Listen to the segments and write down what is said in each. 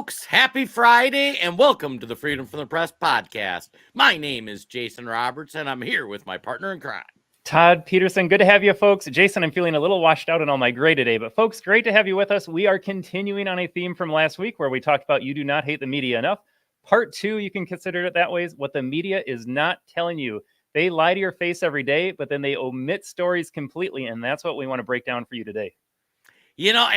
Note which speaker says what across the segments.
Speaker 1: folks. Happy Friday and welcome to the Freedom from the Press podcast. My name is Jason Roberts and I'm here with my partner in crime,
Speaker 2: Todd Peterson. Good to have you, folks. Jason, I'm feeling a little washed out in all my gray today, but folks, great to have you with us. We are continuing on a theme from last week where we talked about you do not hate the media enough. Part 2, you can consider it that way, is what the media is not telling you. They lie to your face every day, but then they omit stories completely, and that's what we want to break down for you today.
Speaker 1: You know,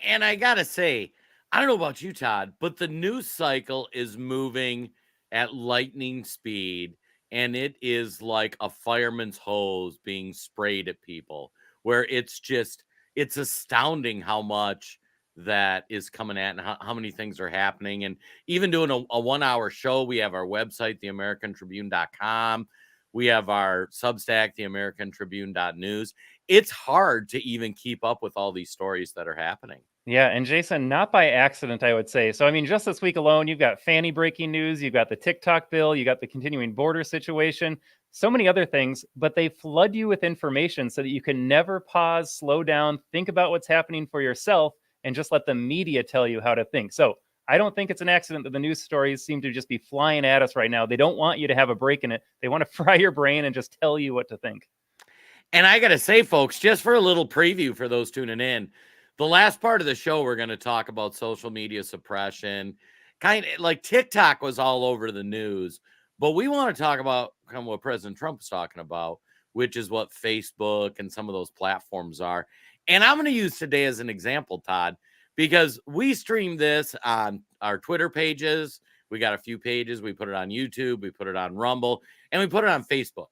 Speaker 1: and I gotta say, I don't know about you, Todd, but the news cycle is moving at lightning speed, and it is like a fireman's hose being sprayed at people, where it's astounding how much that is coming at and how many things are happening. And even doing a 1 hour show, we have our website, theamericantribune.com. We have our Substack, theamericantribune.news. It's hard to even keep up with all these stories that are happening.
Speaker 2: Yeah, and Jason, not by accident, I would say. So, I mean, just this week alone, you've got Fannie breaking news, you've got the TikTok bill, you got the continuing border situation, so many other things, but they flood you with information so that you can never pause, slow down, think about what's happening for yourself, and just let the media tell you how to think. So, I don't think it's an accident that the news stories seem to just be flying at us right now. They don't want you to have a break in it. They want to fry your brain and just tell you what to think.
Speaker 1: And I got to say, folks, just for a little preview for those tuning in, the last part of the show, we're going to talk about social media suppression. Kind of like TikTok was all over the news, but we want to talk about kind of what President Trump was talking about, which is what Facebook and some of those platforms are. And I'm going to use today as an example, Todd, because we stream this on our Twitter pages. We got a few pages. We put it on YouTube, we put it on Rumble, and we put it on Facebook.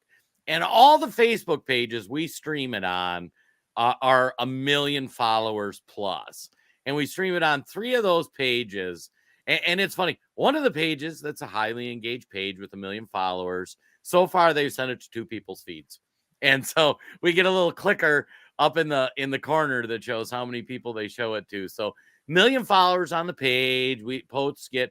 Speaker 1: And all the Facebook pages we stream it on are 1 million followers plus. And we stream it on 3 of those pages. And it's funny. One of the pages that's a highly engaged page with 1 million followers. So far, they've sent it to 2 people's feeds. And so we get a little clicker up in the corner that shows how many people they show it to. So 1 million followers on the page. Posts get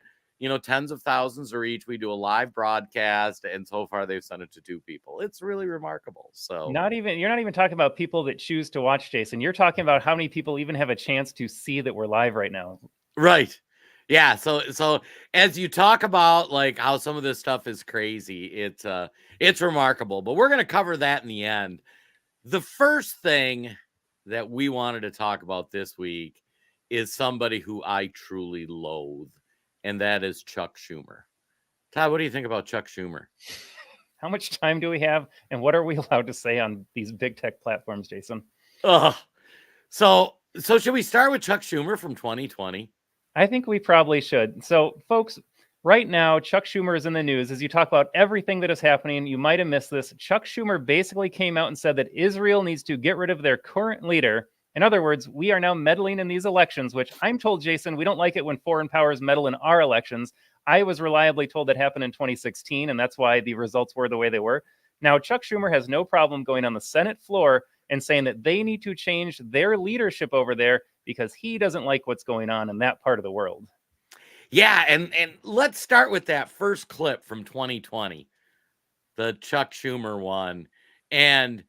Speaker 1: tens of thousands or each. We do a live broadcast, and so far they've sent it to 2 people. It's really remarkable. So
Speaker 2: you're not even talking about people that choose to watch, Jason. You're talking about how many people even have a chance to see that we're live right now.
Speaker 1: Right. Yeah. So as you talk about like how some of this stuff is crazy, it's remarkable. But we're gonna cover that in the end. The first thing that we wanted to talk about this week is somebody who I truly loathe, and that is Chuck Schumer. Todd, what do you think about Chuck Schumer?
Speaker 2: How much time do we have, and what are we allowed to say on these big tech platforms, Jason?
Speaker 1: So should we start with Chuck Schumer from 2020?
Speaker 2: I think we probably should. So, folks, right now, Chuck Schumer is in the news. As you talk about everything that is happening, you might have missed this. Chuck Schumer basically came out and said that Israel needs to get rid of their current leader. In other words, we are now meddling in these elections, which I'm told, Jason, we don't like it when foreign powers meddle in our elections. I was reliably told that happened in 2016, and that's why the results were the way they were. Now, Chuck Schumer has no problem going on the Senate floor and saying that they need to change their leadership over there because he doesn't like what's going on in that part of the world.
Speaker 1: Yeah, and let's start with that first clip from 2020, the Chuck Schumer one. And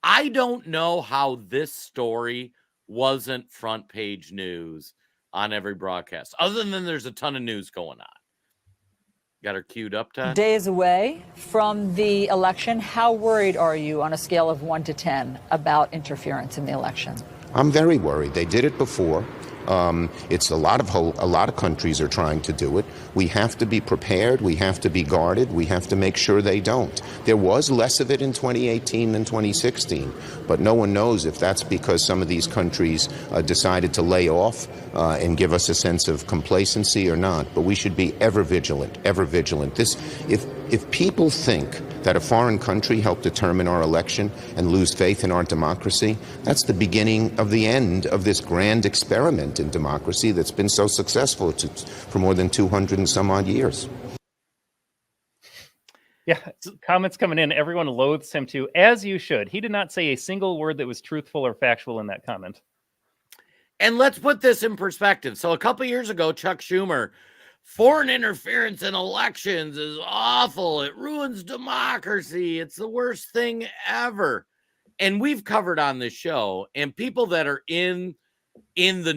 Speaker 1: I don't know how this story wasn't front page news on every broadcast, other than there's a ton of news going on. Got her queued up, Todd?
Speaker 3: Days away from the election, how worried are you on a scale of 1 to 10 about interference in the election?
Speaker 4: I'm very worried. They did it before. It's a lot of countries are trying to do it. We have to be prepared. We have to be guarded. We have to make sure they don't. There was less of it in 2018 than 2016, but no one knows if that's because some of these countries decided to lay off and give us a sense of complacency or not. But we should be ever vigilant, ever vigilant. If people think that a foreign country helped determine our election and lose faith in our democracy, that's the beginning of the end of this grand experiment in democracy that's been so successful for more than 200 and some odd years.
Speaker 2: Yeah, comments coming in. Everyone loathes him too, as you should. He did not say a single word that was truthful or factual in that comment.
Speaker 1: And let's put this in perspective. So a couple years ago, Chuck Schumer, foreign interference in elections is awful. It ruins democracy. It's the worst thing ever. And we've covered on this show, and people that are in the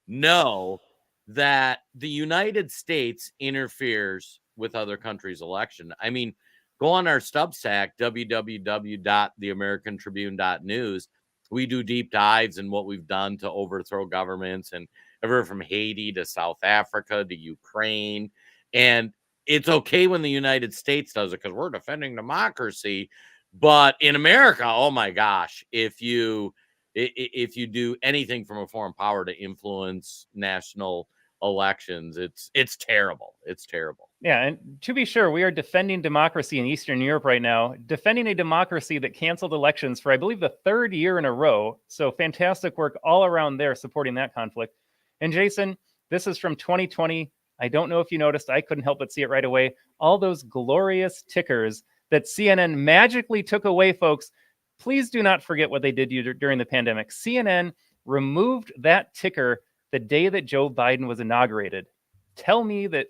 Speaker 1: know that the United States interferes with other countries' election. I mean, go on our Substack, www.theamericantribune.news. We do deep dives in what we've done to overthrow governments, and everywhere from Haiti to South Africa to Ukraine. And it's okay when the United States does it because we're defending democracy. But in America, oh my gosh, if you do anything from a foreign power to influence national elections, it's terrible. It's terrible.
Speaker 2: Yeah, and to be sure, we are defending democracy in Eastern Europe right now, defending a democracy that canceled elections for, I believe, the third year in a row. So fantastic work all around there supporting that conflict. And Jason, this is from 2020. I don't know if you noticed, I couldn't help but see it right away. All those glorious tickers that CNN magically took away, folks. Please do not forget what they did during the pandemic. CNN removed that ticker the day that Joe Biden was inaugurated. Tell me that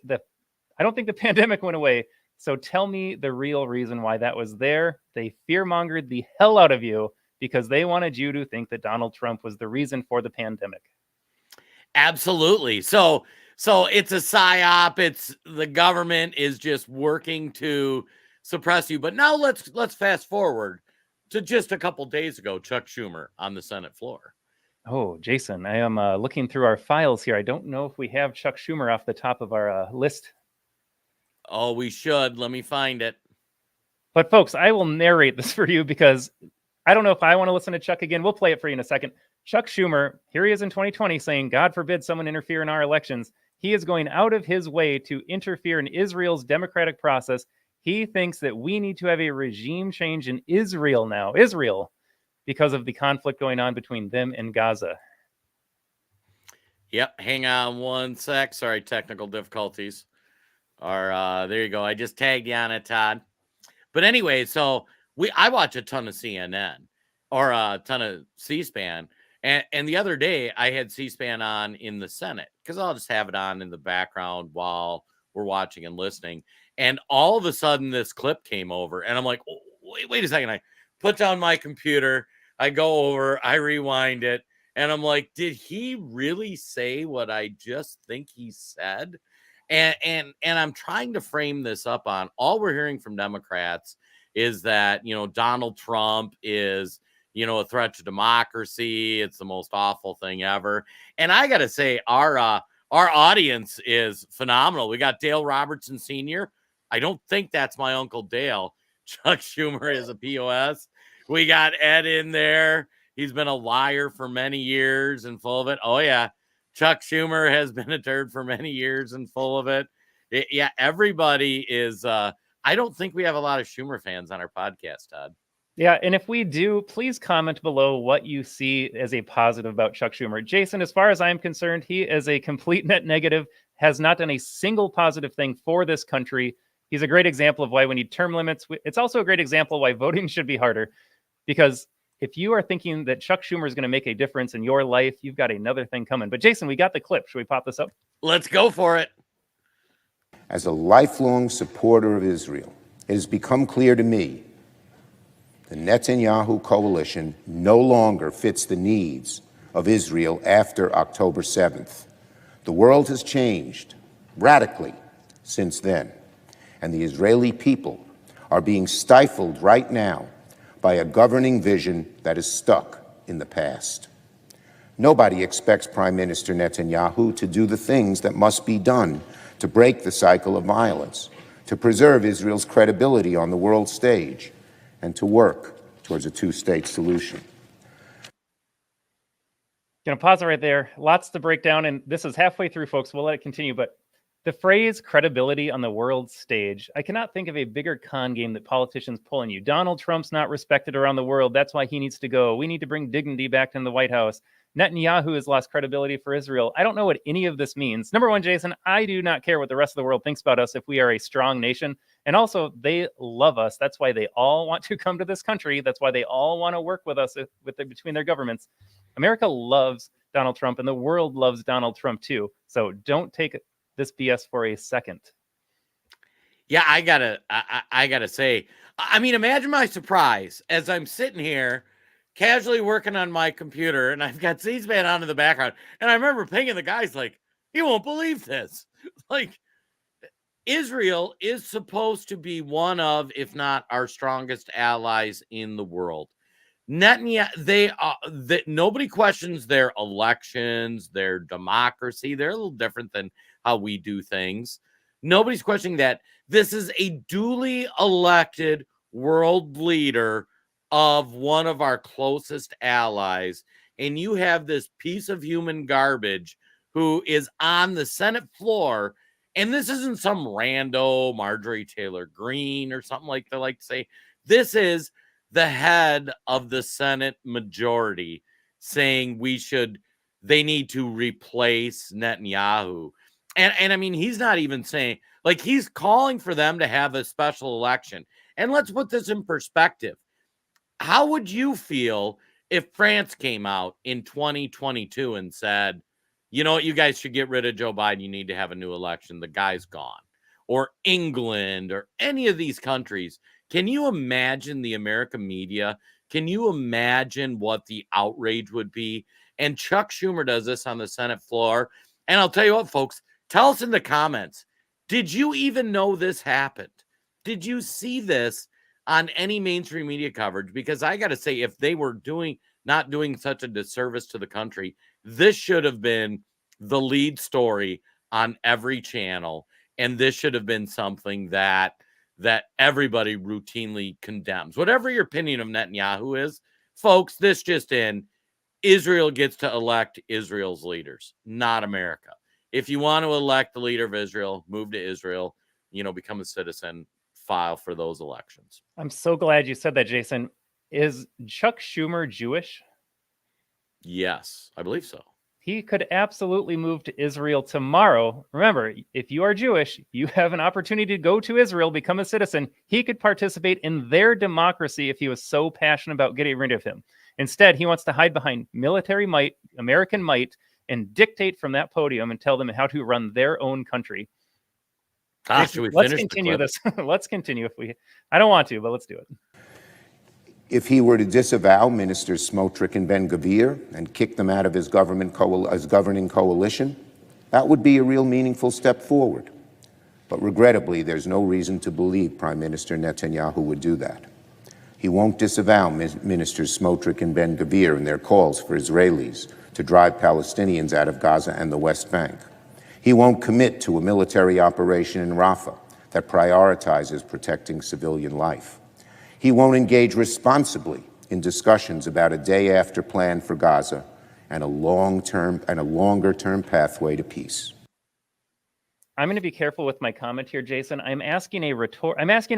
Speaker 2: I don't think the pandemic went away. So tell me the real reason why that was there. They fear-mongered the hell out of you because they wanted you to think that Donald Trump was the reason for the pandemic.
Speaker 1: Absolutely. So it's a psyop. It's the government is just working to suppress you. But now let's fast forward to just a couple days ago, Chuck Schumer on the Senate floor.
Speaker 2: Oh, Jason, I am looking through our files here. I don't know if we have Chuck Schumer off the top of our list.
Speaker 1: Oh, we should. Let me find it.
Speaker 2: But folks, I will narrate this for you because I don't know if I want to listen to Chuck again. We'll play it for you in a second. Chuck Schumer, here he is in 2020 saying, God forbid someone interfere in our elections. He is going out of his way to interfere in Israel's democratic process. He thinks that we need to have a regime change in Israel now. Israel, because of the conflict going on between them and Gaza.
Speaker 1: Yep. Hang on one sec. Sorry, technical difficulties. There you go. I just tagged you on it, Todd. But anyway, so I watch a ton of CNN or a ton of C-SPAN. And the other day I had C-SPAN on in the Senate because I'll just have it on in the background while we're watching and listening. And all of a sudden this clip came over and I'm like, oh, wait a second. I put down my computer. I go over, I rewind it. And I'm like, did he really say what I just think he said? And I'm trying to frame this up on all we're hearing from Democrats is that, Donald Trump is, a threat to democracy. It's the most awful thing ever. And I got to say, our audience is phenomenal. We got Dale Robertson Sr. I don't think that's my Uncle Dale. Chuck Schumer is a POS. We got Ed in there. He's been a liar for many years and full of it. Oh, yeah. Chuck Schumer has been a turd for many years and full of it. Yeah, everybody is. I don't think we have a lot of Schumer fans on our podcast, Todd.
Speaker 2: Yeah, and if we do, please comment below what you see as a positive about Chuck Schumer. Jason, as far as I'm concerned, he is a complete net negative, has not done a single positive thing for this country. He's a great example of why we need term limits. It's also a great example of why voting should be harder, because if you are thinking that Chuck Schumer is going to make a difference in your life, you've got another thing coming. But Jason, we got the clip. Should we pop this up?
Speaker 1: Let's go for it.
Speaker 4: As a lifelong supporter of Israel, it has become clear to me the Netanyahu coalition no longer fits the needs of Israel after October 7th. The world has changed radically since then, and the Israeli people are being stifled right now by a governing vision that is stuck in the past. Nobody expects Prime Minister Netanyahu to do the things that must be done to break the cycle of violence, to preserve Israel's credibility on the world stage, and to work towards a two-state solution.
Speaker 2: Gonna pause it right there. Lots to break down, and this is halfway through, folks. We'll let it continue, but the phrase credibility on the world stage, I cannot think of a bigger con game that politicians pull on you. Donald Trump's not respected around the world. That's why he needs to go. We need to bring dignity back in the White House. Netanyahu has lost credibility for Israel. I don't know what any of this means. Number one, Jason, I do not care what the rest of the world thinks about us if we are a strong nation. And also, they love us. That's why they all want to come to this country. That's why they all want to work with us between their governments. America loves Donald Trump, and the world loves Donald Trump too. So don't take this BS for a second.
Speaker 1: Yeah, I gotta say, I mean, imagine my surprise as I'm sitting here casually working on my computer and I've got C-SPAN on in the background. And I remember pinging the guys like, You won't believe this. Like, Israel is supposed to be one of, if not our strongest allies in the world. Netanyahu, nobody questions their elections, their democracy. They're a little different than how we do things. Nobody's questioning that. This is a duly elected world leader of one of our closest allies. And you have this piece of human garbage who is on the Senate floor. And this isn't some rando Marjorie Taylor Greene or something like they like to say. This is the head of the Senate majority saying they need to replace Netanyahu. And I mean, he's not even saying, like, he's calling for them to have a special election. And let's put this in perspective. How would you feel if France came out in 2022 and said, you know what, you guys should get rid of Joe Biden. You need to have a new election. The guy's gone. Or England or any of these countries. Can you imagine the American media? Can you imagine what the outrage would be? And Chuck Schumer does this on the Senate floor. And I'll tell you what, folks, tell us in the comments. Did you even know this happened? Did you see this on any mainstream media coverage? Because I got to say, if they were not doing such a disservice to the country, this should have been the lead story on every channel. And this should have been something that everybody routinely condemns. Whatever your opinion of Netanyahu is, folks, this just in, Israel gets to elect Israel's leaders, not America. If you want to elect the leader of Israel, move to Israel, become a citizen, file for those elections.
Speaker 2: I'm so glad you said that, Jason. Is Chuck Schumer Jewish?
Speaker 1: Yes, I believe so.
Speaker 2: He could absolutely move to Israel tomorrow. Remember, if you are Jewish, you have an opportunity to go to Israel, become a citizen. He could participate in their democracy if he was so passionate about getting rid of him. Instead, he wants to hide behind military might, American might, and dictate from that podium and tell them how to run their own country.
Speaker 1: Let's
Speaker 2: continue this. Let's continue I don't want to, but let's do it.
Speaker 4: If he were to disavow Ministers Smotrich and Ben-Gvir and kick them out of his governing coalition, that would be a real meaningful step forward. But regrettably, there's no reason to believe Prime Minister Netanyahu would do that. He won't disavow Ministers Smotrich and Ben-Gvir and their calls for Israelis to drive Palestinians out of Gaza and the West Bank. He won't commit to a military operation in Rafah that prioritizes protecting civilian life. He won't engage responsibly in discussions about a day-after plan for Gaza and a longer-term pathway to peace.
Speaker 2: I'm going to be careful with my comment here, Jason. I'm asking a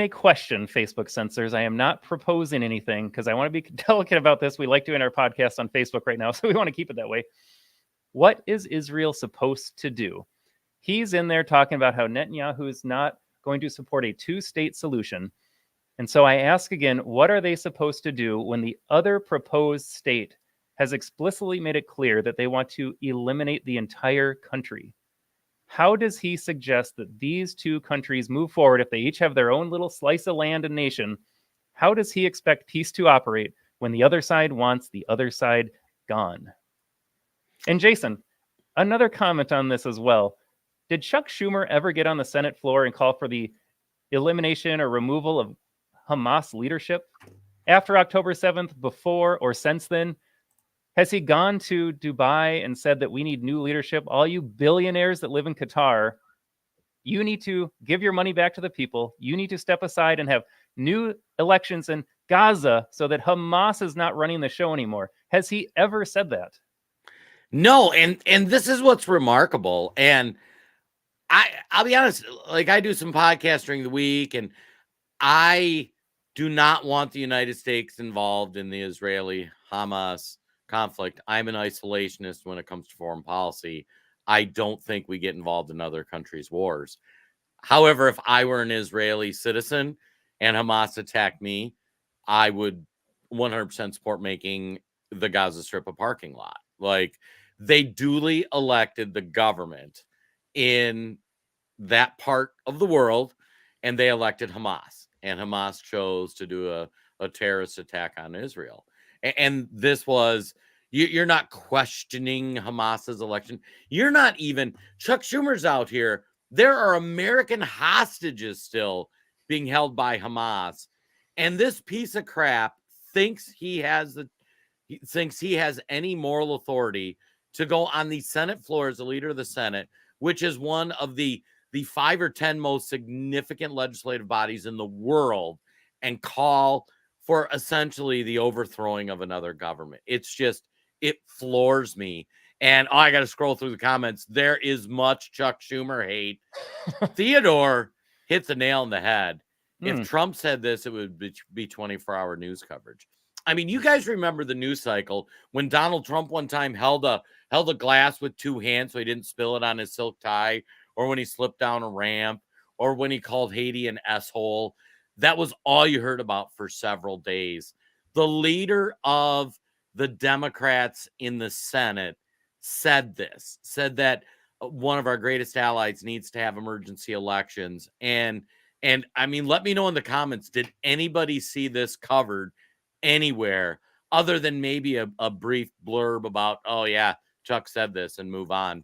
Speaker 2: question, Facebook censors. I am not proposing anything because I want to be delicate about this. We like doing our podcast on Facebook right now, so we want to keep it that way. What is Israel supposed to do? He's in there talking about how Netanyahu is not going to support a two-state solution. And so I ask again, what are they supposed to do when the other proposed state has explicitly made it clear that they want to eliminate the entire country? How does he suggest that these two countries move forward if they each have their own little slice of land and nation? How does he expect peace to operate when the other side wants the other side gone? And Jason, another comment on this as well. Did Chuck Schumer ever get on the Senate floor and call for the elimination or removal of Hamas leadership after October 7th, before or since then? Has he gone to Dubai and said that we need new leadership? All you billionaires that live in Qatar, you need to give your money back to the people. You need to step aside and have new elections in Gaza so that Hamas is not running the show anymore. Has he ever said that?
Speaker 1: No, and this is what's remarkable. And I'll be honest, like, I do some podcasts during the week, and I do not want the United States involved in the Israeli-Hamas conflict. I'm an isolationist when it comes to foreign policy. I don't think we get involved in other countries' wars. However, if I were an Israeli citizen and Hamas attacked me, I would 100% support making the Gaza Strip a parking lot. Like, they duly elected the government in that part of the world, and they elected Hamas. And Hamas chose to do a terrorist attack on Israel. And this was, You're not questioning Hamas's election. You're not even, Chuck Schumer's out here. There are American hostages still being held by Hamas. And this piece of crap thinks he has any moral authority to go on the Senate floor as a leader of the Senate, which is one of the 5 or 10 most significant legislative bodies in the world, and call for essentially the overthrowing of another government. It's just, it floors me. And I got to scroll through the comments. There is much Chuck Schumer hate. Theodore hit the nail on the head. If Trump said this, it would be 24-hour news coverage. I mean, you guys remember the news cycle when Donald Trump one time held a glass with 2 hands so he didn't spill it on his silk tie, or when he slipped down a ramp, or when he called Haiti an S-hole. That was all you heard about for several days. The leader of the Democrats in the Senate said that one of our greatest allies needs to have emergency elections. And I mean, let me know in the comments, did anybody see this covered anywhere other than maybe a brief blurb about, oh yeah, Chuck said this, and move on?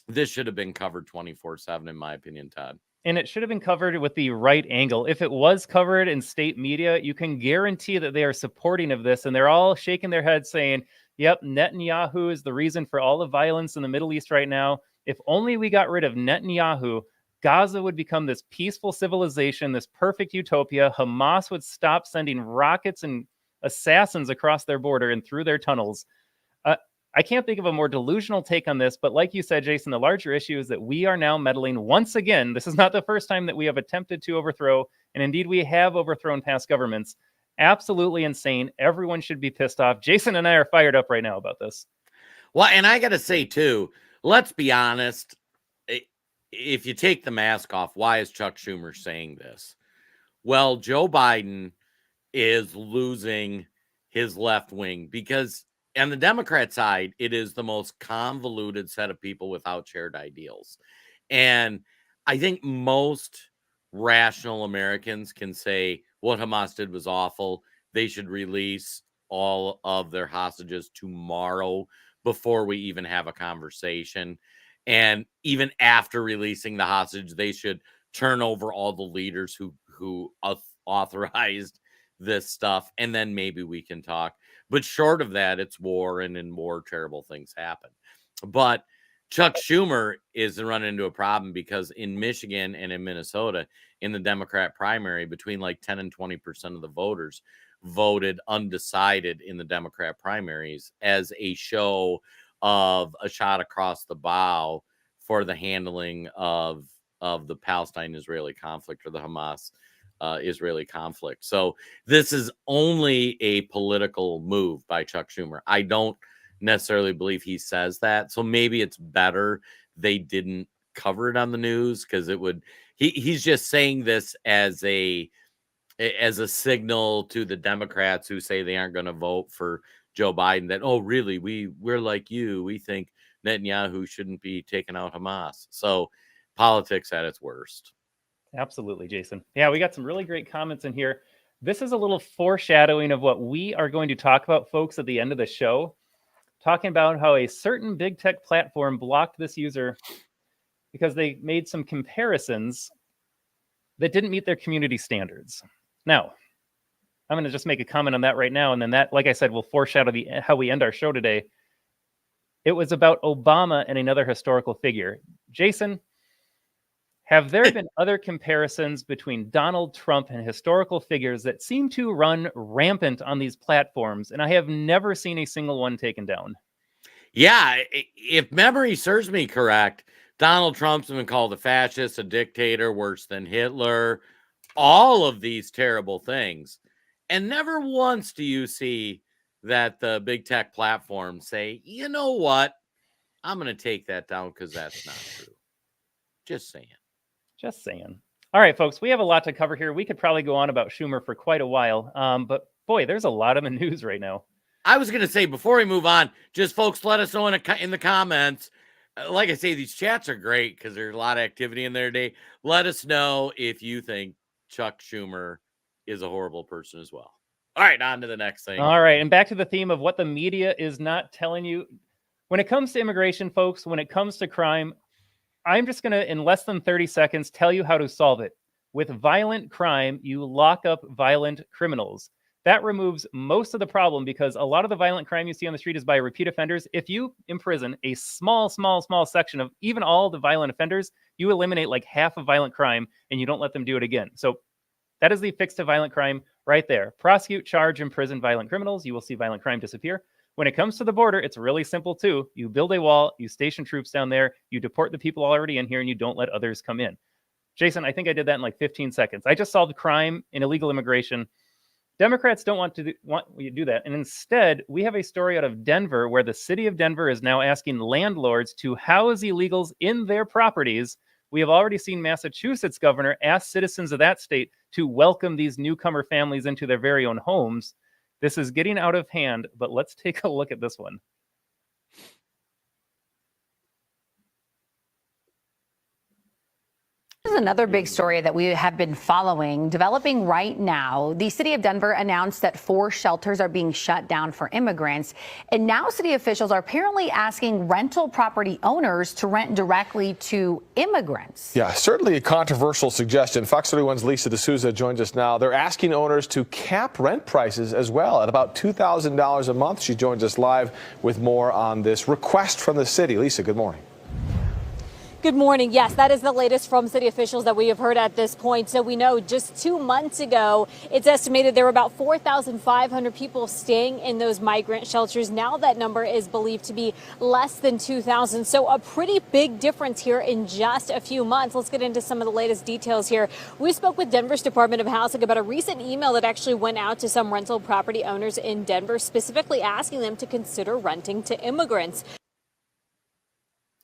Speaker 1: This should have been covered 24/7, in my opinion, Todd.
Speaker 2: And it should have been covered with the right angle. If it was covered in state media, you can guarantee that they are supporting of this, and they're all shaking their heads saying, yep, Netanyahu is the reason for all the violence in the Middle East right now. If only we got rid of Netanyahu, Gaza would become this peaceful civilization, this perfect utopia. Hamas would stop sending rockets and assassins across their border and through their tunnels. I can't think of a more delusional take on this, but like you said, Jason, the larger issue is that we are now meddling once again. This is not the first time that we have attempted to overthrow, and indeed we have overthrown past governments. Absolutely insane. Everyone should be pissed off. Jason and I are fired up right now about this.
Speaker 1: Well, and I got to say too, let's be honest. If you take the mask off, why is Chuck Schumer saying this? Well, Joe Biden is losing his left wing because on the Democrat side, it is the most convoluted set of people without shared ideals. And I think most rational Americans can say what Hamas did was awful. They should release all of their hostages tomorrow before we even have a conversation. And even after releasing the hostage, they should turn over all the leaders who authorized this stuff, and then maybe we can talk. But short of that, it's war, and more terrible things happen. But Chuck Schumer is running into a problem because in Michigan and in Minnesota, in the Democrat primary, between like 10 and 20% of the voters voted undecided in the Democrat primaries as a show of a shot across the bow for the handling of the Palestine-Israeli conflict, or the Hamas Israeli conflict. So this is only a political move by Chuck Schumer. I don't necessarily believe he says that. So maybe it's better they didn't cover it on the news, because it would, he's just saying this as a signal to the Democrats who say they aren't going to vote for Joe Biden that, oh, really, we're like you. We think Netanyahu shouldn't be taking out Hamas. So politics at its worst.
Speaker 2: Absolutely, Jason. Yeah, we got some really great comments in here. This is a little foreshadowing of what we are going to talk about, folks, at the end of the show, talking about how a certain big tech platform blocked this user because they made some comparisons that didn't meet their community standards. Now, I'm going to just make a comment on that right now, and then that, like I said, will foreshadow how we end our show today. It was about Obama and another historical figure. Jason, have there been other comparisons between Donald Trump and historical figures that seem to run rampant on these platforms? And I have never seen a single one taken down.
Speaker 1: Yeah, if memory serves me correct, Donald Trump's been called a fascist, a dictator, worse than Hitler, all of these terrible things. And never once do you see that the big tech platforms say, you know what, I'm going to take that down because that's not true. Just saying.
Speaker 2: Just saying. All right, folks, we have a lot to cover here. We could probably go on about Schumer for quite a while. But boy, there's a lot in the news right now.
Speaker 1: I was going to say, before we move on, just folks, let us know in the comments. Like I say, these chats are great because there's a lot of activity in there today. Let us know if you think Chuck Schumer is a horrible person as well. All right, on to the next thing.
Speaker 2: All right, and back to the theme of what the media is not telling you. When it comes to immigration, folks, when it comes to crime, I'm just going to, in less than 30 seconds, tell you how to solve it. With violent crime, you lock up violent criminals. That removes most of the problem because a lot of the violent crime you see on the street is by repeat offenders. If you imprison a small section of even all the violent offenders, you eliminate like half of violent crime and you don't let them do it again. So that is the fix to violent crime right there. Prosecute, charge, imprison violent criminals. You will see violent crime disappear. When it comes to the border, it's really simple too. You build a wall, you station troops down there, you deport the people already in here, and you don't let others come in. Jason, I think I did that in like 15 seconds. I just solved crime and illegal immigration. Democrats don't want to do that. And instead, we have a story out of Denver where the city of Denver is now asking landlords to house illegals in their properties. We have already seen Massachusetts governor ask citizens of that state to welcome these newcomer families into their very own homes. This is getting out of hand, but let's take a look at this one.
Speaker 5: This is another big story that we have been following, developing right now. The city of Denver announced that 4 shelters are being shut down for immigrants. And now city officials are apparently asking rental property owners to rent directly to immigrants.
Speaker 6: Yeah, certainly a controversial suggestion. Fox 31's Lisa D'Souza joins us now. They're asking owners to cap rent prices as well at about $2,000 a month. She joins us live with more on this request from the city. Lisa, good morning.
Speaker 7: Good morning. Yes, that is the latest from city officials that we have heard at this point. So we know just 2 months ago, it's estimated there were about 4,500 people staying in those migrant shelters. Now that number is believed to be less than 2,000. So a pretty big difference here in just a few months. Let's get into some of the latest details here. We spoke with Denver's Department of Housing about a recent email that actually went out to some rental property owners in Denver, specifically asking them to consider renting to immigrants.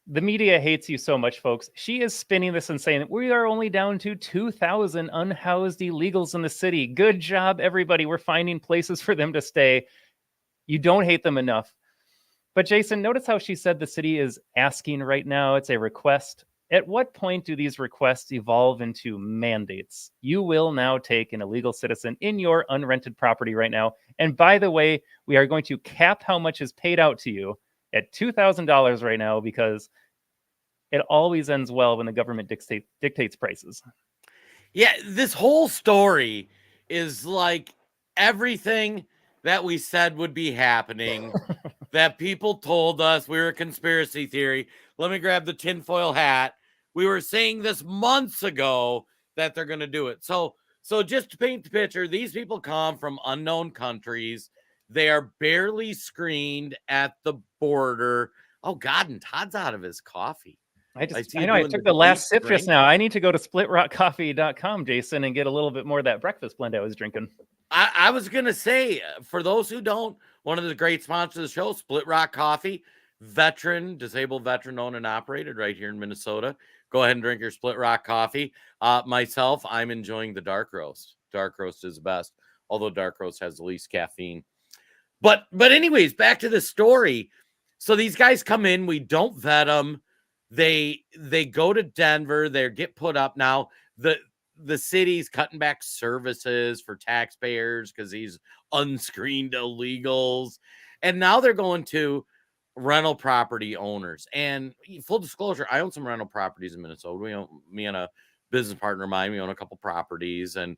Speaker 2: The media hates you so much, folks. She is spinning this and saying we are only down to 2,000 unhoused illegals in the city. Good job, everybody. We're finding places for them to stay. You don't hate them enough. But Jason, notice how she said the city is asking right now. It's a request. At what point do these requests evolve into mandates? You will now take an illegal citizen in your unrented property right now. And by the way, we are going to cap how much is paid out to you at $2,000 right now, because it always ends well when the government dictates prices.
Speaker 1: Yeah, this whole story is like everything that we said would be happening, that people told us. We were a conspiracy theory. Let me grab the tinfoil hat. We were saying this months ago that they're going to do it. So just to paint the picture, these people come from unknown countries. They are barely screened at the border. Oh, God, and Todd's out of his coffee.
Speaker 2: I know I took the last sip just now. I need to go to splitrockcoffee.com, Jason, and get a little bit more of that breakfast blend I was drinking.
Speaker 1: I was going to say, for those who don't, one of the great sponsors of the show, Split Rock Coffee, disabled veteran owned and operated right here in Minnesota. Go ahead and drink your Split Rock Coffee. Myself, I'm enjoying the dark roast. Dark roast is the best, although dark roast has the least caffeine. But anyways, back to the story. So these guys come in, we don't vet them. They go to Denver, they get put up. Now the city's cutting back services for taxpayers because these unscreened illegals. And now they're going to rental property owners. And full disclosure, I own some rental properties in Minnesota. Me and a business partner of mine, we own a couple properties, and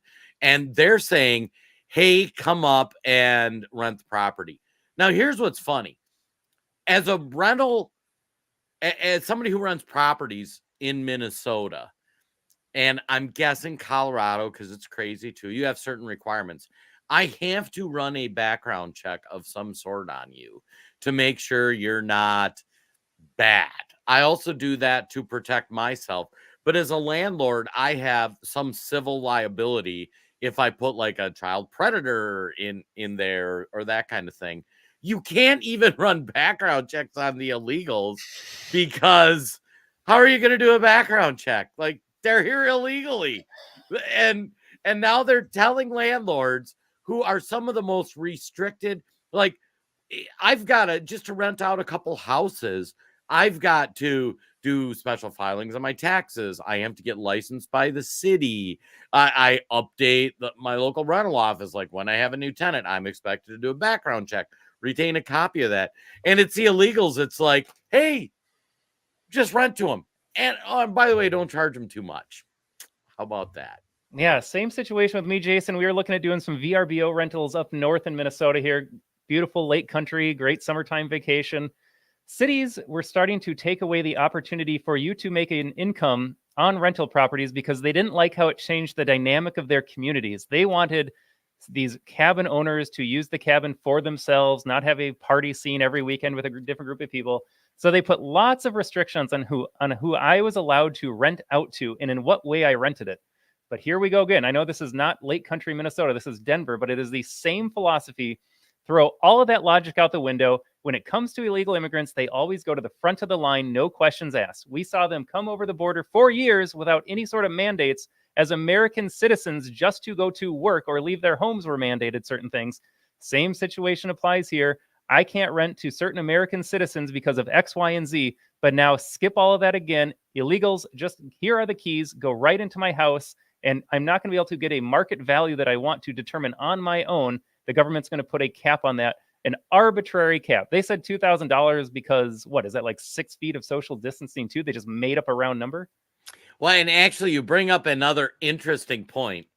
Speaker 1: they're saying, hey, come up and rent the property. Now, here's what's funny. As somebody who runs properties in Minnesota, and I'm guessing Colorado, because it's crazy too, you have certain requirements. I have to run a background check of some sort on you to make sure you're not bad. I also do that to protect myself. But as a landlord, I have some civil liability if I put like a child predator in there or that kind of thing. You can't even run background checks on the illegals, because how are you going to do a background check? Like, they're here illegally. And now they're telling landlords who are some of the most restricted, like, I've got just to rent out a couple houses, I've got to do special filings on my taxes. I have to get licensed by the city. I update my local rental office. Like when I have a new tenant, I'm expected to do a background check, retain a copy of that. And it's the illegals. It's like, hey, just rent to them. And by the way, don't charge them too much. How about that?
Speaker 2: Yeah, same situation with me, Jason. We were looking at doing some VRBO rentals up north in Minnesota here. Beautiful lake country, great summertime vacation. Cities were starting to take away the opportunity for you to make an income on rental properties because they didn't like how it changed the dynamic of their communities. They wanted these cabin owners to use the cabin for themselves, not have a party scene every weekend with a different group of people. So they put lots of restrictions on who I was allowed to rent out to and in what way I rented it. But here we go again. I know this is not Lake Country, Minnesota. This is Denver, but it is the same philosophy. Throw all of that logic out the window. When it comes to illegal immigrants, they always go to the front of the line, no questions asked. We saw them come over the border for years without any sort of mandates as American citizens just to go to work or leave their homes were mandated certain things. Same situation applies here. I can't rent to certain American citizens because of X, Y, and Z, but now skip all of that again. Illegals, just here are the keys, go right into my house, and I'm not going to be able to get a market value that I want to determine on my own. The government's going to put a cap on that, an arbitrary cap. They said $2,000 because, what, is that like 6 feet of social distancing too? They just made up a round number?
Speaker 1: Well, and actually you bring up another interesting point.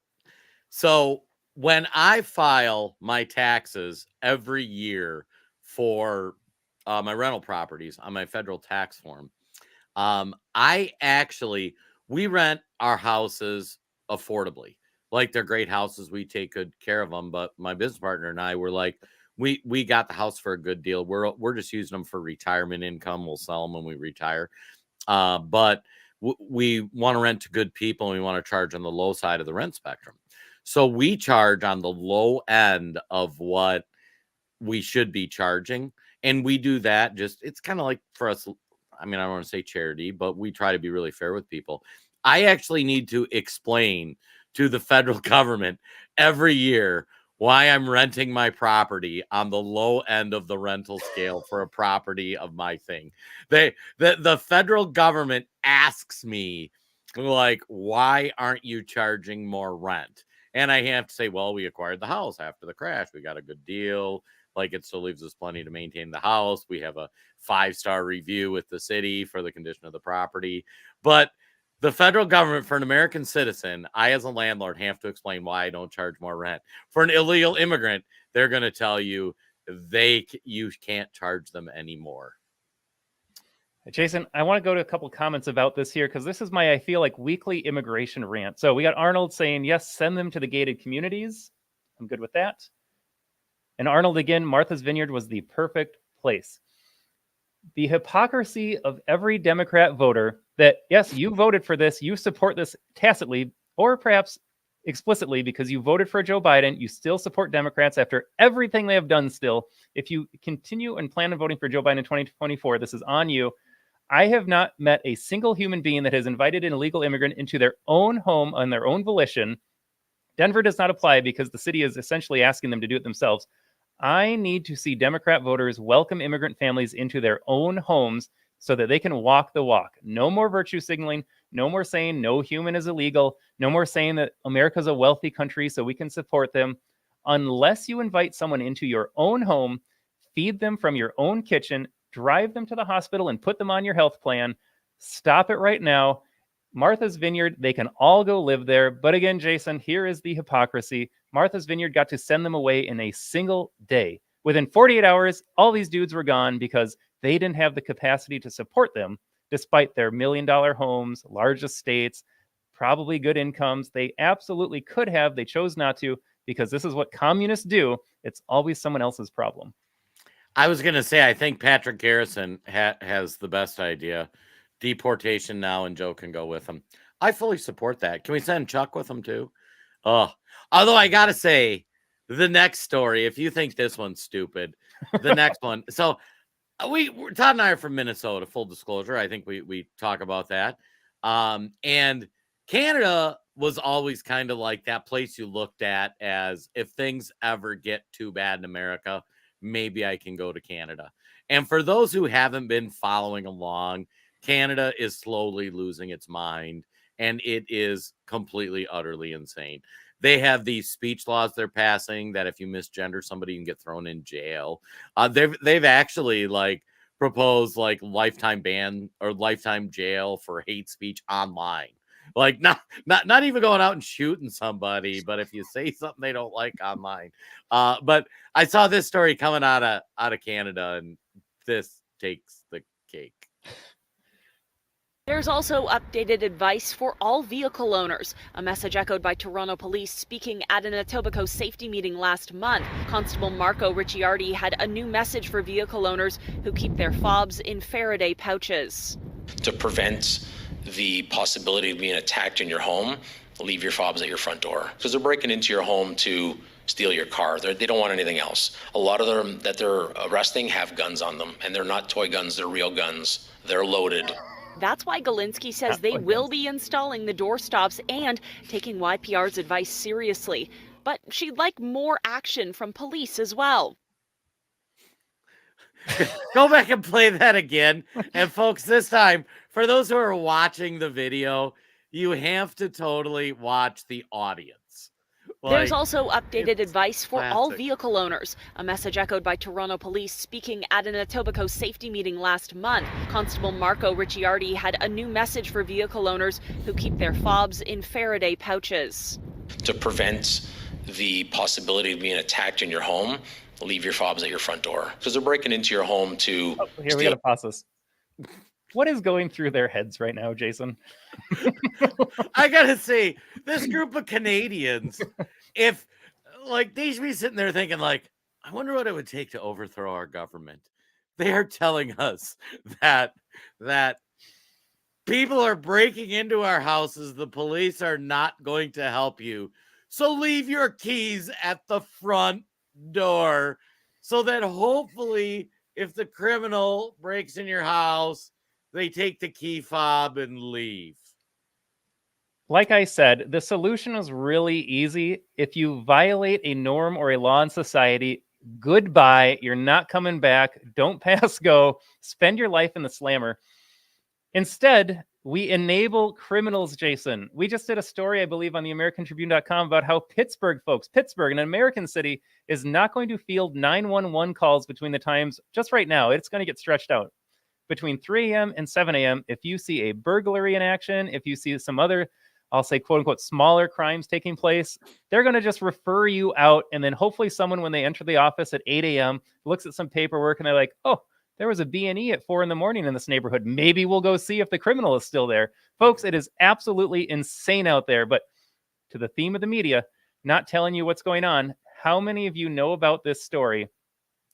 Speaker 1: So when I file my taxes every year for my rental properties on my federal tax form, we rent our houses affordably. Like they're great houses. We take good care of them. But my business partner and I were like, we got the house for a good deal. We're just using them for retirement income. We'll sell them when we retire. But we want to rent to good people, and we want to charge on the low side of the rent spectrum. So we charge on the low end of what we should be charging. And we do that it's kind of like for us. I mean, I don't want to say charity, but we try to be really fair with people. I actually need to explain to the federal government every year why I'm renting my property on the low end of the rental scale for a property of my thing. The federal government asks me, like, why aren't you charging more rent? And I have to say, well, we acquired the house after the crash. We got a good deal. Like, it still leaves us plenty to maintain the house. We have a 5-star review with the city for the condition of the property. But the federal government, for an American citizen, I as a landlord have to explain why I don't charge more rent. For an illegal immigrant, they're going to tell you you can't charge them anymore.
Speaker 2: Jason, I want to go to a couple comments about this here because this is my, I feel like, weekly immigration rant. So we got Arnold saying, yes, send them to the gated communities. I'm good with that. And Arnold again, Martha's Vineyard was the perfect place. The hypocrisy of every Democrat voter that, yes, you voted for this, you support this tacitly, or perhaps explicitly because you voted for Joe Biden, you still support Democrats after everything they have done still. If you continue and plan on voting for Joe Biden in 2024, this is on you. I have not met a single human being that has invited an illegal immigrant into their own home on their own volition. Denver does not apply because the city is essentially asking them to do it themselves. I need to see Democrat voters welcome immigrant families into their own homes so that they can walk the walk. No more virtue signaling. No more saying no human is illegal. No more saying that America's a wealthy country so we can support them. Unless you invite someone into your own home, feed them from your own kitchen, drive them to the hospital and put them on your health plan. Stop it right now. Martha's Vineyard, they can all go live there. But again, Jason, here is the hypocrisy. Martha's Vineyard got to send them away in a single day. Within 48 hours, all these dudes were gone because they didn't have the capacity to support them, despite their $1 million homes, large estates, probably good incomes. They absolutely could have. They chose not to because this is what communists do. It's always someone else's problem.
Speaker 1: I was going to say, I think Patrick Garrison has the best idea. Deportation now, and Joe can go with him. I fully support that. Can we send Chuck with him too? Although I got to say, the next story, if you think this one's stupid, the next one. So Todd and I are from Minnesota, full disclosure. I think we talk about that. And Canada was always kind of like that place you looked at as if things ever get too bad in America, maybe I can go to Canada. And for those who haven't been following along, Canada is slowly losing its mind, and it is completely, utterly insane. They have these speech laws they're passing that if you misgender somebody, you can get thrown in jail. They've actually like proposed like lifetime ban or lifetime jail for hate speech online. Like not even going out and shooting somebody, but if you say something they don't like online. But I saw this story coming out of Canada, and this takes the cake.
Speaker 8: There's also updated advice for all vehicle owners, a message echoed by Toronto police speaking at an Etobicoke safety meeting last month. Constable Marco Ricciardi had a new message for vehicle owners who keep their fobs in Faraday pouches.
Speaker 9: To prevent the possibility of being attacked in your home, leave your fobs at your front door, because they're breaking into your home to steal your car. They don't want anything else. A lot of them that they're arresting have guns on them, and they're not toy guns, they're real guns. They're loaded.
Speaker 8: That's why Galinsky says they will be installing the door stops and taking YPR's advice seriously. But she'd like more action from police as well.
Speaker 1: Go back and play that again. And folks, this time, for those who are watching the video, you have to totally watch the audience.
Speaker 8: There's also updated advice for all
Speaker 1: classic.
Speaker 8: vehicle owners, a message echoed by Toronto police speaking at an Etobicoke safety meeting last month. Constable Marco Ricciardi had a new message for vehicle owners who keep their fobs in Faraday pouches.
Speaker 9: To prevent the possibility of being attacked in your home, leave your fobs at your front door, because they're breaking into your home to
Speaker 2: Here, we gotta pause this. What is going through their heads right now, Jason?
Speaker 1: I gotta say, this group of Canadians, if like they should be sitting there thinking, like, I wonder what it would take to overthrow our government. They are telling us that people are breaking into our houses. The police are not going to help you. So leave your keys at the front door so that hopefully if the criminal breaks in your house, they take the key fob and leave.
Speaker 2: Like I said, the solution is really easy. If you violate a norm or a law in society, goodbye. You're not coming back. Don't pass go. Spend your life in the slammer. Instead, we enable criminals, Jason. We just did a story, I believe, on the AmericanTribune.com about how Pittsburgh, an American city, is not going to field 911 calls between the times just right now. It's going to get stretched out. Between 3 a.m. and 7 a.m., if you see a burglary in action, if you see some other, I'll say, quote unquote, smaller crimes taking place, they're going to just refer you out. And then hopefully someone, when they enter the office at 8 a.m., looks at some paperwork and they're like, oh, there was a B&E at 4 a.m. in this neighborhood. Maybe we'll go see if the criminal is still there. Folks, it is absolutely insane out there. But to the theme of the media, not telling you what's going on, how many of you know about this story?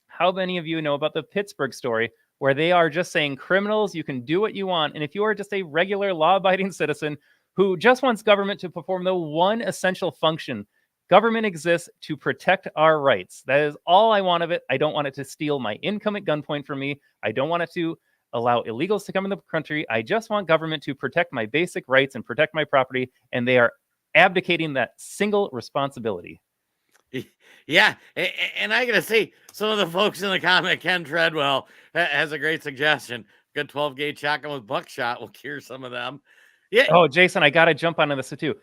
Speaker 2: How many of you know about the Pittsburgh story, where they are just saying, criminals, you can do what you want. And if you are just a regular law-abiding citizen who just wants government to perform the one essential function, government exists to protect our rights. That is all I want of it. I don't want it to steal my income at gunpoint from me. I don't want it to allow illegals to come in the country. I just want government to protect my basic rights and protect my property. And they are abdicating that single responsibility.
Speaker 1: Yeah, and I gotta say, some of the folks in the comment, Ken Treadwell has a great suggestion. Good 12-gauge shotgun with buckshot will cure some of them. Yeah.
Speaker 2: Oh, Jason, I gotta jump onto this too.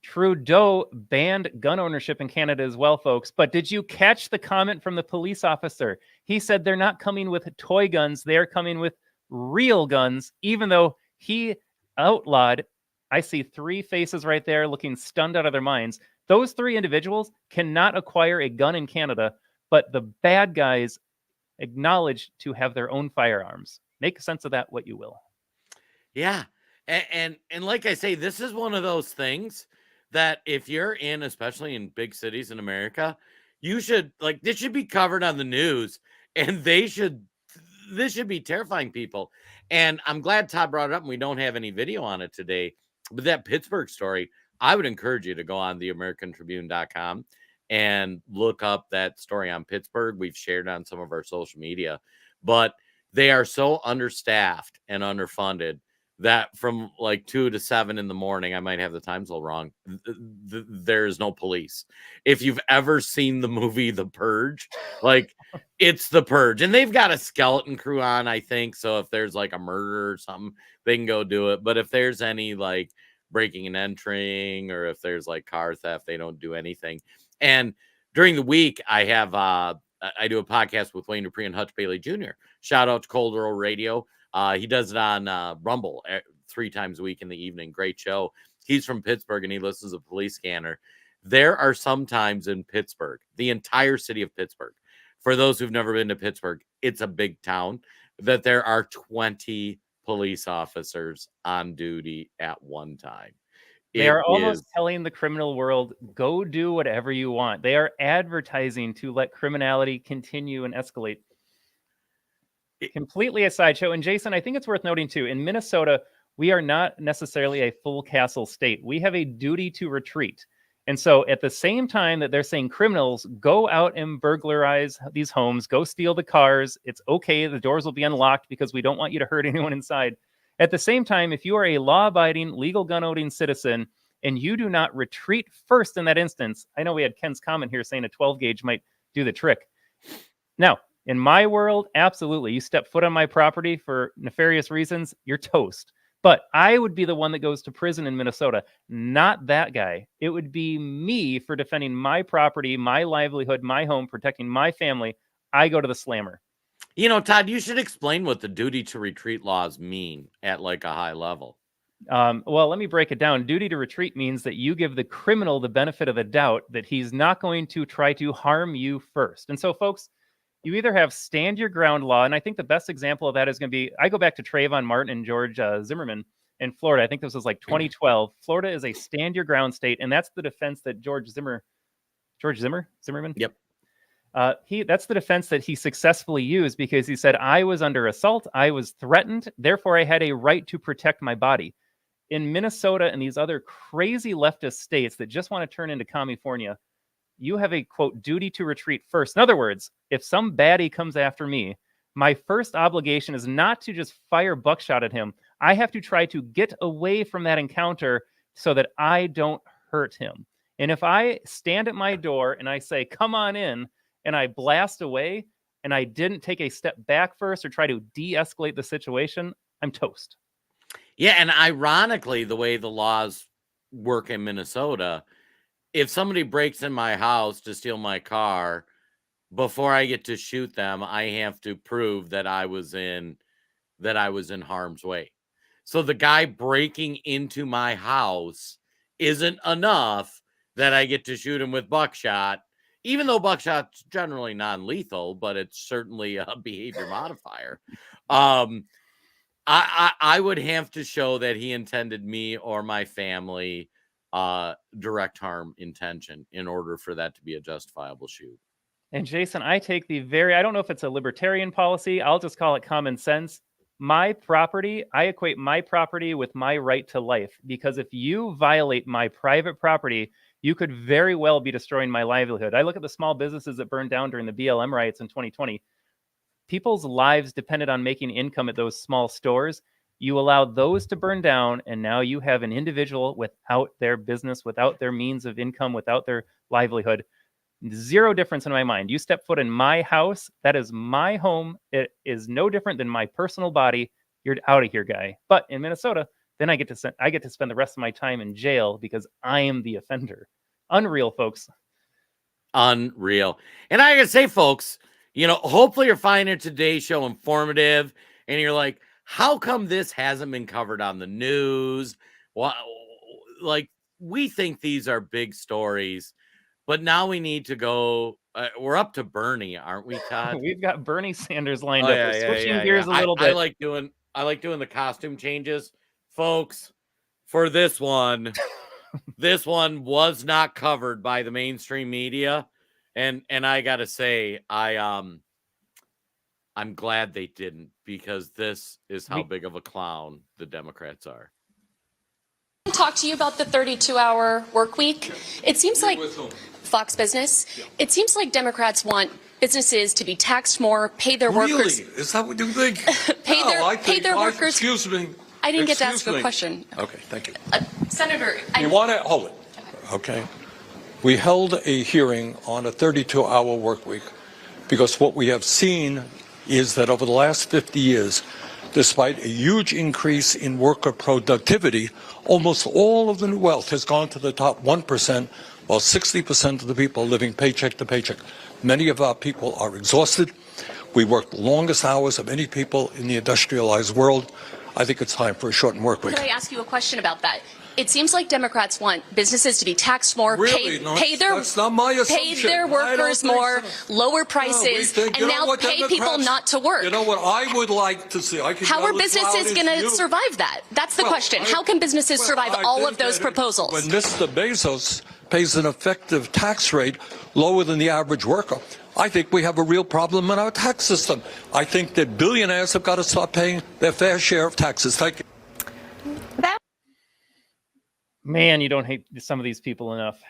Speaker 2: Trudeau banned gun ownership in Canada as well, folks. But did you catch the comment from the police officer? He said they're not coming with toy guns; they're coming with real guns. Even though he outlawed, I see 3 faces right there looking stunned out of their minds. Those 3 individuals cannot acquire a gun in Canada, but the bad guys acknowledge to have their own firearms. Make sense of that what you will.
Speaker 1: Yeah. And like I say, this is one of those things that if you're in, especially in big cities in America, you should, like, this should be covered on the news, and this should be terrifying people. And I'm glad Todd brought it up, and we don't have any video on it today. But that Pittsburgh story, I would encourage you to go on the AmericanTribune.com and look up that story on Pittsburgh. We've shared it on some of our social media, but they are so understaffed and underfunded that from like 2 to 7 in the morning, I might have the times all wrong, there is no police. If you've ever seen the movie The Purge, like It's The Purge, and they've got a skeleton crew on, I think. So if there's like a murder or something, they can go do it. But if there's any like breaking and entering, or if there's like car theft, they don't do anything. And during the week, I do a podcast with Wayne Dupree and Hutch Bailey Jr. Shout out to Cold Roll Radio. He does it on Rumble 3 times a week in the evening. Great show. He's from Pittsburgh, and he listens to Police Scanner. There are some times in Pittsburgh, the entire city of Pittsburgh, for those who've never been to Pittsburgh, it's a big town, that there are 20 police officers on duty at one time.
Speaker 2: They are almost telling the criminal world, go do whatever you want. They are advertising to let criminality continue and escalate. Completely a sideshow. And Jason, I think it's worth noting too, in Minnesota, we are not necessarily a full castle state. We have a duty to retreat. And so at the same time that they're saying criminals, go out and burglarize these homes, go steal the cars. It's okay. The doors will be unlocked because we don't want you to hurt anyone inside. At the same time, if you are a law-abiding, legal gun-owning citizen and you do not retreat first in that instance, I know we had Ken's comment here saying a 12 gauge might do the trick. Now, in my world, absolutely. You step foot on my property for nefarious reasons, you're toast. But I would be the one that goes to prison in Minnesota, not that guy. It would be me for defending my property, my livelihood, my home, protecting my family. I go to the slammer.
Speaker 1: You know, Todd, you should explain what the duty to retreat laws mean at like a high level.
Speaker 2: Well, let me break it down. Duty to retreat means that you give the criminal the benefit of the doubt that he's not going to try to harm you first. And so, folks, you either have stand your ground law, and I think the best example of that is going to be, I go back to Trayvon Martin and George Zimmerman in Florida. I think this was like 2012. Florida is a stand your ground state, and that's the defense that Zimmerman?
Speaker 1: Yep.
Speaker 2: That's the defense that he successfully used because he said, I was under assault, I was threatened, therefore I had a right to protect my body. In Minnesota and these other crazy leftist states that just want to turn into California, you have a, quote, duty to retreat first. In other words, if some baddie comes after me, my first obligation is not to just fire buckshot at him. I have to try to get away from that encounter so that I don't hurt him. And if I stand at my door and I say, come on in, and I blast away, and I didn't take a step back first or try to de-escalate the situation, I'm toast.
Speaker 1: Yeah, and ironically, the way the laws work in Minnesota, if somebody breaks in my house to steal my car, before I get to shoot them, I have to prove that I was in harm's way. So the guy breaking into my house isn't enough that I get to shoot him with buckshot, even though buckshot's generally non-lethal, but it's certainly a behavior modifier. I would have to show that he intended me or my family direct harm intention in order for that to be a justifiable shoot.
Speaker 2: And Jason, I take I don't know if it's a libertarian policy. I'll just call it common sense. My property, I equate my property with my right to life, because if you violate my private property, you could very well be destroying my livelihood. I look at the small businesses that burned down during the BLM riots in 2020. People's lives depended on making income at those small stores. You allowed those to burn down, and now you have an individual without their business, without their means of income, without their livelihood. Zero difference in my mind. You step foot in my house, that is my home. It is no different than my personal body. You're out of here, guy. But in Minnesota, then I get to spend the rest of my time in jail because I am the offender. Unreal, folks.
Speaker 1: Unreal. And I gotta say, folks, you know, hopefully you're finding today's show informative, and you're like, how come this hasn't been covered on the news? Well, like, we think these are big stories, but now we need to go. We're up to Bernie, aren't we, Todd?
Speaker 2: We've got Bernie Sanders lined up. We're switching gears a little bit.
Speaker 1: I like doing the costume changes, folks. For this one, this one was not covered by the mainstream media, and I gotta say, I'm glad they didn't, because this is how big of a clown the Democrats are.
Speaker 10: Talk to you about the 32-hour work week. It seems like Fox Business. It seems like Democrats want businesses to be taxed more, pay their workers.
Speaker 11: Really? Is that what you think?
Speaker 10: pay their workers.
Speaker 11: Excuse me.
Speaker 10: I didn't get to ask a question.
Speaker 11: Okay, thank you.
Speaker 10: Senator,
Speaker 11: You want to hold it? Okay. We held a hearing on a 32-hour work week because what we have seen is that over the last 50 years, despite a huge increase in worker productivity, almost all of the new wealth has gone to the top 1%, while 60% of the people are living paycheck to paycheck. Many of our people are exhausted. We work the longest hours of any people in the industrialized world. I think it's time for a shortened work week.
Speaker 10: Could I ask you a question about that? It seems like Democrats want businesses to be taxed more,
Speaker 11: Really? No, that's not my
Speaker 10: pay
Speaker 11: assumption.
Speaker 10: their
Speaker 11: I don't
Speaker 10: workers
Speaker 11: think
Speaker 10: more,
Speaker 11: so.
Speaker 10: lower
Speaker 11: No,
Speaker 10: prices,
Speaker 11: we think- you
Speaker 10: and
Speaker 11: know
Speaker 10: now
Speaker 11: what,
Speaker 10: pay people
Speaker 11: Democrats-
Speaker 10: not to work.
Speaker 11: You know what I would like to see? I could
Speaker 10: How
Speaker 11: go
Speaker 10: are
Speaker 11: as
Speaker 10: businesses
Speaker 11: loud as
Speaker 10: going to
Speaker 11: you.
Speaker 10: survive that? That's the
Speaker 11: Well,
Speaker 10: question.
Speaker 11: I-
Speaker 10: How can businesses
Speaker 11: well,
Speaker 10: survive
Speaker 11: I
Speaker 10: all
Speaker 11: think
Speaker 10: of those
Speaker 11: that
Speaker 10: proposals?
Speaker 11: When Mr. Bezos pays an effective tax rate lower than the average worker, I think we have a real problem in our tax system. I think that billionaires have got to start paying their fair share of taxes. Thank you.
Speaker 2: Man, you don't hate some of these people enough.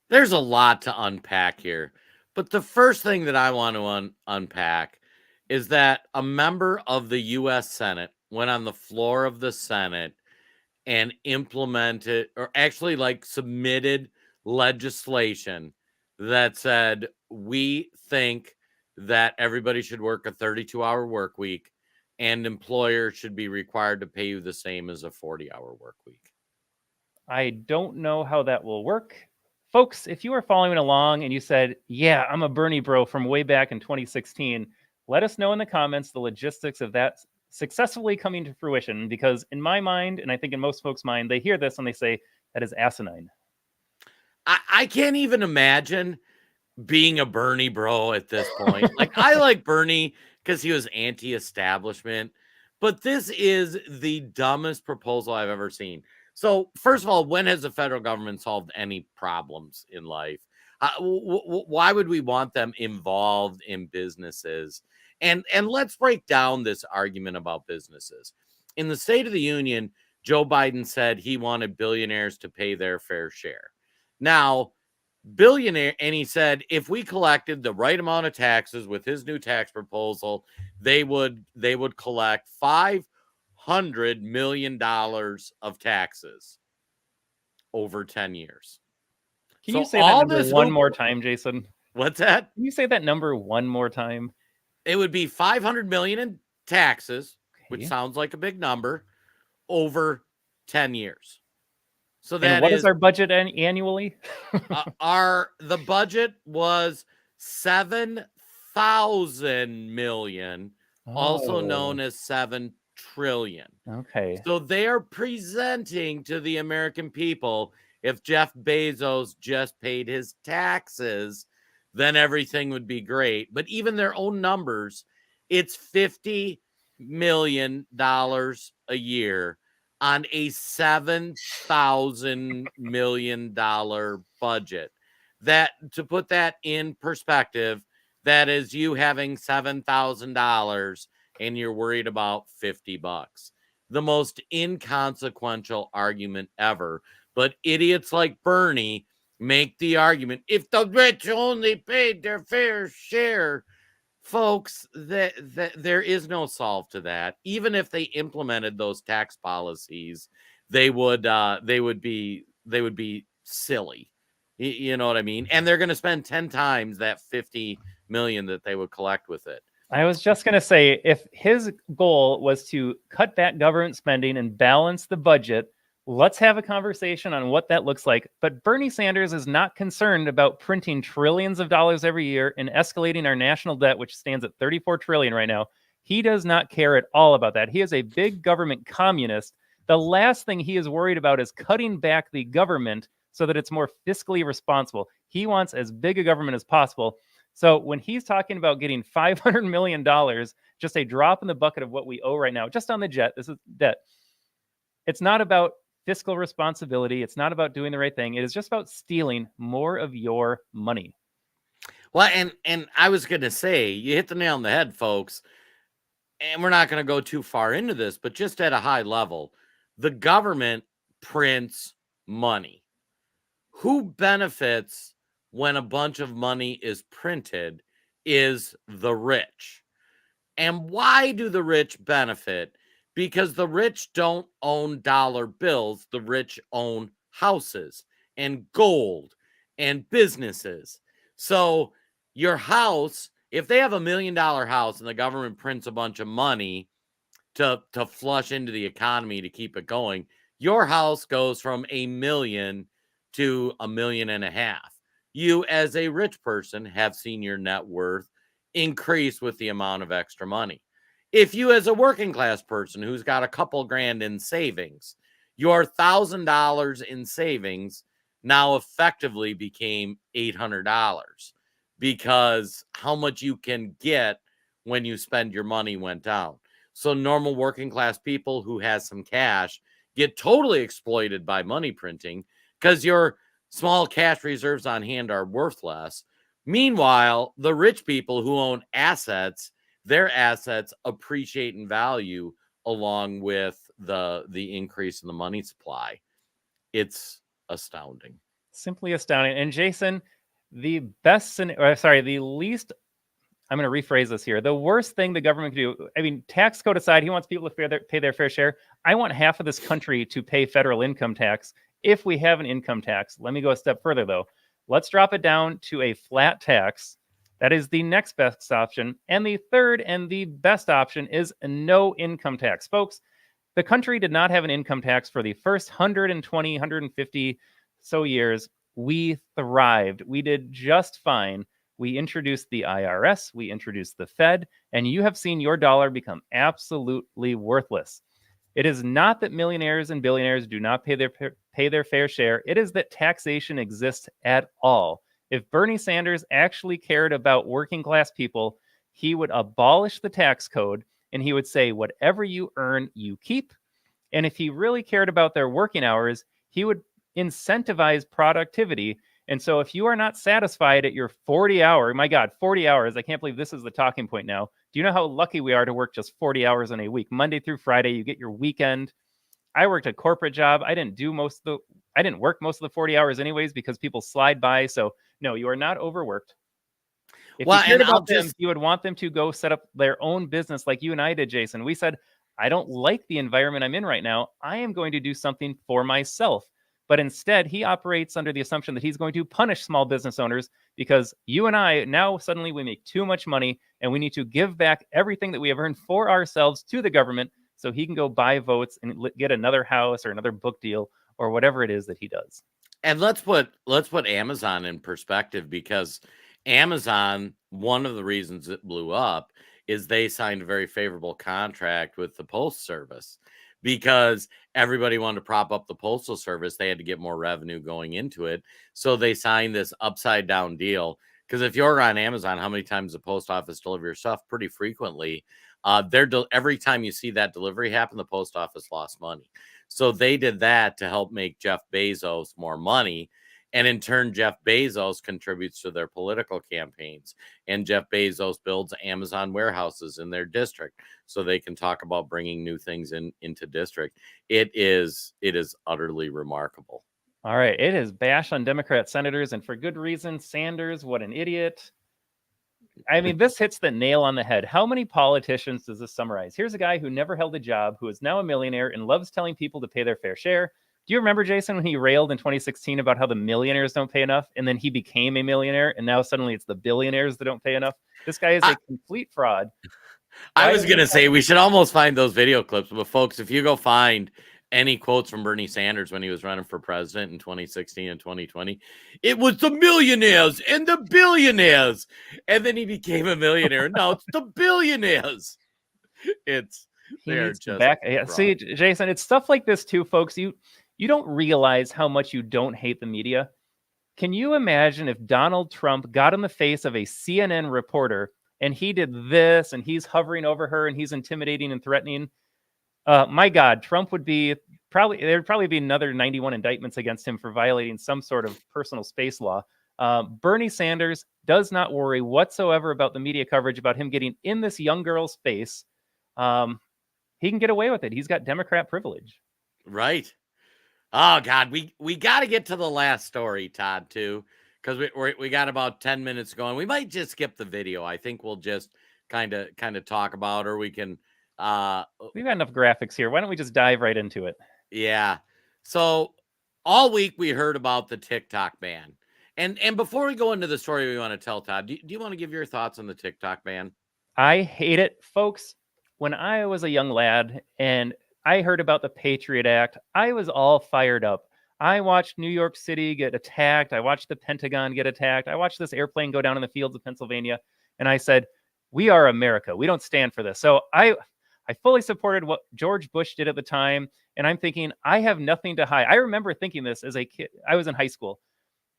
Speaker 1: There's a lot to unpack here. But the first thing that I want to unpack is that a member of the U.S. Senate went on the floor of the Senate and implemented, or actually like submitted legislation that said, we think that everybody should work a 32-hour work week and employers should be required to pay you the same as a 40-hour work week.
Speaker 2: I don't know how that will work. Folks, if you are following along and you said, yeah, I'm a Bernie bro from way back in 2016, let us know in the comments the logistics of that successfully coming to fruition, because in my mind, and I think in most folks' mind, they hear this and they say, that is asinine.
Speaker 1: I can't even imagine being a Bernie bro at this point. Like, I like Bernie because he was anti-establishment, but this is the dumbest proposal I've ever seen. So, first of all, when has the federal government solved any problems in life? Why would we want them involved in businesses? And let's break down this argument about businesses. In the State of the Union, Joe Biden said he wanted billionaires to pay their fair share. Now, and he said if we collected the right amount of taxes with his new tax proposal, they would collect $500 million of taxes over 10 years.
Speaker 2: Can you say that number one more time, Jason?
Speaker 1: What's that?
Speaker 2: Can you say that number one more time?
Speaker 1: It would be 500 million in taxes, which sounds like a big number, over 10 years. So that
Speaker 2: what is our budget annually?
Speaker 1: The budget was 7,000 million, also known as 7 trillion.
Speaker 2: Okay.
Speaker 1: So they are presenting to the American people, if Jeff Bezos just paid his taxes, then everything would be great. But even their own numbers, it's $50 million a year on a $7,000 million budget. That, to put that in perspective, that is you having $7,000 and you're worried about $50. The most inconsequential argument ever. But idiots like Bernie make the argument, if the rich only paid their fair share. Folks, there is no solve to that. Even if they implemented those tax policies, they would be silly. You know what I mean? And they're going to spend 10 times that 50 million that they would collect with it.
Speaker 2: I was just going to say, if his goal was to cut back government spending and balance the budget, let's have a conversation on what that looks like. But Bernie Sanders is not concerned about printing trillions of dollars every year and escalating our national debt, which stands at 34 trillion right now. He does not care at all about that. He is a big government communist. The last thing he is worried about is cutting back the government so that it's more fiscally responsible. He wants as big a government as possible. So when he's talking about getting $500 million, just a drop in the bucket of what we owe right now, just on the jet, this is debt. It's not about fiscal responsibility. It's not about doing the right thing. It is just about stealing more of your money.
Speaker 1: Well, and I was going to say, you hit the nail on the head, folks. And we're not going to go too far into this, but just at a high level, the government prints money. Who benefits when a bunch of money is printed is the rich. And why do the rich benefit? Because the rich don't own dollar bills. The rich own houses and gold and businesses. So your house, if they have $1 million house and the government prints a bunch of money to flush into the economy to keep it going, your house goes from $1 million to $1.5 million. You, as a rich person, have seen your net worth increase with the amount of extra money. If you, as a working class person who's got a couple grand in savings, your $1,000 in savings now effectively became $800 because how much you can get when you spend your money went down. So normal working class people who has some cash get totally exploited by money printing because your small cash reserves on hand are worth less. Meanwhile, the rich people who own assets, their assets appreciate in value along with the increase in the money supply. It's astounding.
Speaker 2: Simply astounding. And Jason, the least, I'm going to rephrase this here. The worst thing the government can do, I mean, tax code aside, he wants people to pay their fair share. I want half of this country to pay federal income tax if we have an income tax. Let me go a step further, though. Let's drop it down to a flat tax. That is the next best option. And the third and the best option is no income tax. Folks, the country did not have an income tax for the first 120, 150 so years. We thrived. We did just fine. We introduced the IRS. We introduced the Fed. And you have seen your dollar become absolutely worthless. It is not that millionaires and billionaires do not pay their fair share. It is that taxation exists at all. If Bernie Sanders actually cared about working class people, he would abolish the tax code and he would say, whatever you earn, you keep. And if he really cared about their working hours, he would incentivize productivity. And so if you are not satisfied at your 40-hour, my God, 40 hours, I can't believe this is the talking point now. Do you know how lucky we are to work just 40 hours in a week? Monday through Friday, you get your weekend. I worked a corporate job. I didn't work most of the 40 hours anyways because people slide by. So no, you are not overworked. If you cared about them, you would want them to go set up their own business like you and I did, Jason. We said, I don't like the environment I'm in right now. I am going to do something for myself. But instead, he operates under the assumption that he's going to punish small business owners because you and I, now suddenly we make too much money and we need to give back everything that we have earned for ourselves to the government so he can go buy votes and get another house or another book deal or whatever it is that he does.
Speaker 1: And let's put Amazon in perspective, because Amazon, one of the reasons it blew up is they signed a very favorable contract with the Postal Service. Because everybody wanted to prop up the Postal Service, they had to get more revenue going into it. So they signed this upside down deal. Because if you're on Amazon, how many times the post office deliver your stuff? Pretty frequently. Every time you see that delivery happen, the post office lost money. So they did that to help make Jeff Bezos more money. And in turn, Jeff Bezos contributes to their political campaigns. And Jeff Bezos builds Amazon warehouses in their district so they can talk about bringing new things into district. It is utterly remarkable.
Speaker 2: All right. It is bash on Democrat senators, and for good reason. Sanders, what an idiot. I mean, this hits the nail on the head. How many politicians does this summarize? Here's a guy who never held a job, who is now a millionaire and loves telling people to pay their fair share. Do you remember, Jason, when he railed in 2016 about how the millionaires don't pay enough, and then he became a millionaire, and now suddenly it's the billionaires that don't pay enough? This guy is a complete fraud.
Speaker 1: I was going to say we should almost find those video clips, but folks, if you go find any quotes from Bernie Sanders when he was running for president in 2016 and 2020, it was the millionaires and the billionaires, and then he became a millionaire, and now it's the billionaires. They're just
Speaker 2: back. Yeah, see, Jason, it's stuff like this too, folks. You don't realize how much you don't hate the media. Can you imagine if Donald Trump got in the face of a CNN reporter and he did this and he's hovering over her and he's intimidating and threatening? My God, Trump would be there'd probably be another 91 indictments against him for violating some sort of personal space law. Bernie Sanders does not worry whatsoever about the media coverage about him getting in this young girl's face. He can get away with it. He's got Democrat privilege.
Speaker 1: Right. Oh, God, we got to get to the last story, Todd, too, because we got about 10 minutes going. We might just skip the video. I think we'll just kind of talk about, or we can.
Speaker 2: We've got enough graphics here. Why don't we just dive right into it?
Speaker 1: Yeah. So all week we heard about the TikTok ban. And before we go into the story we want to tell, Todd, do you want to give your thoughts on the TikTok ban?
Speaker 2: I hate it, folks. When I was a young lad and I heard about the Patriot Act, I was all fired up. I watched New York City get attacked. I watched the Pentagon get attacked. I watched this airplane go down in the fields of Pennsylvania. And I said, we are America. We don't stand for this. So I fully supported what George Bush did at the time. And I'm thinking, I have nothing to hide. I remember thinking this as a kid. I was in high school.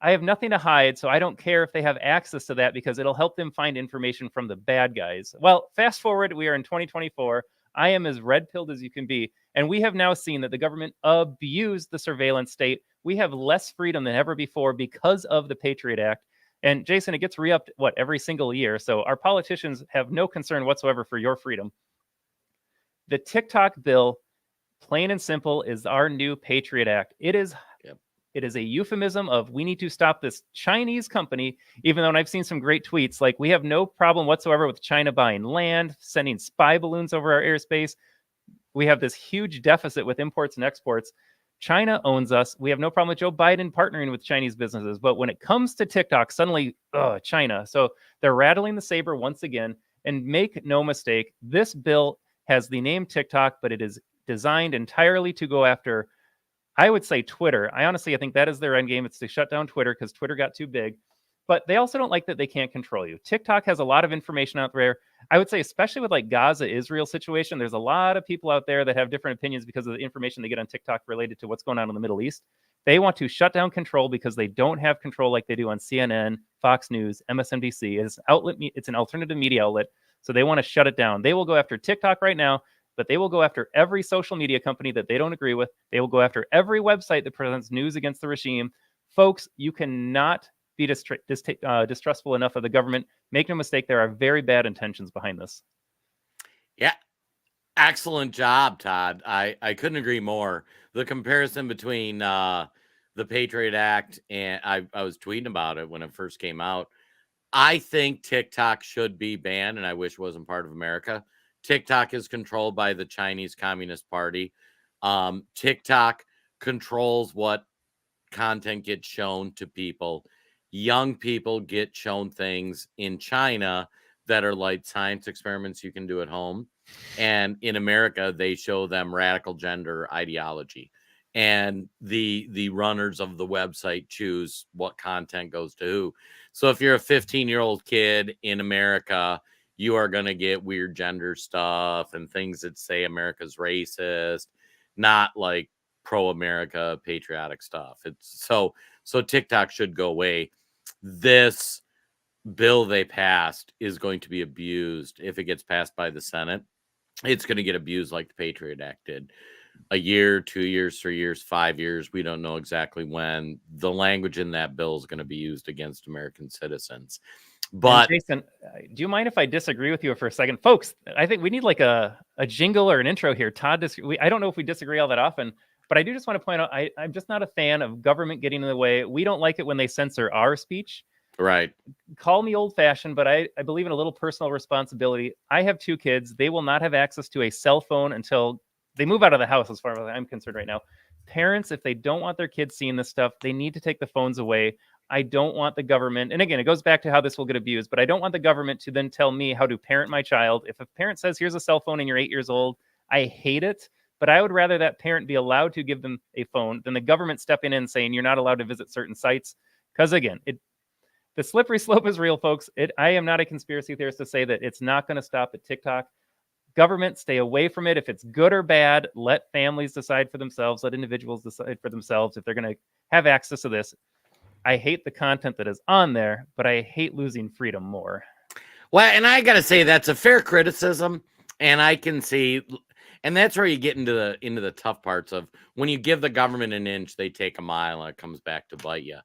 Speaker 2: I have nothing to hide, so I don't care if they have access to that because it'll help them find information from the bad guys. Well, fast forward, we are in 2024. I am as red-pilled as you can be. And we have now seen that the government abused the surveillance state. We have less freedom than ever before because of the Patriot Act. And Jason, it gets re-upped, every single year. So our politicians have no concern whatsoever for your freedom. The TikTok bill, plain and simple, is our new Patriot Act. It is a euphemism of we need to stop this Chinese company, even though I've seen some great tweets like we have no problem whatsoever with China buying land, sending spy balloons over our airspace. We have this huge deficit with imports and exports. China owns us. We have no problem with Joe Biden partnering with Chinese businesses. But when it comes to TikTok, suddenly, China. So they're rattling the saber once again. And make no mistake, this bill has the name TikTok, but it is designed entirely to go after, I would say, Twitter. I think that is their end game. It's to shut down Twitter because Twitter got too big. But they also don't like that they can't control you. TikTok has a lot of information out there. I would say, especially with like Gaza-Israel situation, there's a lot of people out there that have different opinions because of the information they get on TikTok related to what's going on in the Middle East. They want to shut down control because they don't have control like they do on CNN, Fox News, MSNBC. It's an alternative media outlet. So they want to shut it down. They will go after TikTok right now, but they will go after every social media company that they don't agree with. They will go after every website that presents news against the regime. Folks, you cannot be distrustful enough of the government. Make no mistake, there are very bad intentions behind this.
Speaker 1: Yeah. Excellent job, Todd. I couldn't agree more. The comparison between the Patriot Act and I was tweeting about it when it first came out. I think TikTok should be banned, and I wish it wasn't part of America. TikTok is controlled by the Chinese Communist Party. TikTok controls what content gets shown to people. Young people get shown things in China that are like science experiments you can do at home. And in America, they show them radical gender ideology. And the runners of the website choose what content goes to who. So if you're a 15-year-old kid in America, you are going to get weird gender stuff and things that say America's racist, not like pro-America patriotic stuff. It's so TikTok should go away. This bill they passed is going to be abused if it gets passed by the Senate. It's going to get abused like the Patriot Act did. A year, 2 years, 3 years, 5 years. We don't know exactly when. The language in that bill is going to be used against American citizens. But
Speaker 2: and Jason, do you mind if I disagree with you for a second? Folks, I think we need like a jingle or an intro here. Todd, I don't know if we disagree all that often, but I do just want to point out, I'm just not a fan of government getting in the way. We don't like it when they censor our speech.
Speaker 1: Right.
Speaker 2: Call me old-fashioned, but I believe in a little personal responsibility. I have 2 kids. They will not have access to a cell phone until they move out of the house, as far as I'm concerned right now. Parents, if they don't want their kids seeing this stuff, they need to take the phones away. I don't want the government, and again, it goes back to how this will get abused, but I don't want the government to then tell me how to parent my child. If a parent says, here's a cell phone and you're 8 years old, I hate it, but I would rather that parent be allowed to give them a phone than the government stepping in and saying you're not allowed to visit certain sites. Because again, the slippery slope is real, folks. I am not a conspiracy theorist to say that it's not going to stop at TikTok. Government, stay away from it. If it's good or bad, let families decide for themselves. Let individuals decide for themselves if they're going to have access to this. I hate the content that is on there, but I hate losing freedom more.
Speaker 1: Well, and I got to say that's a fair criticism, and I can see, and that's where you get into the tough parts of when you give the government an inch, they take a mile, and it comes back to bite you.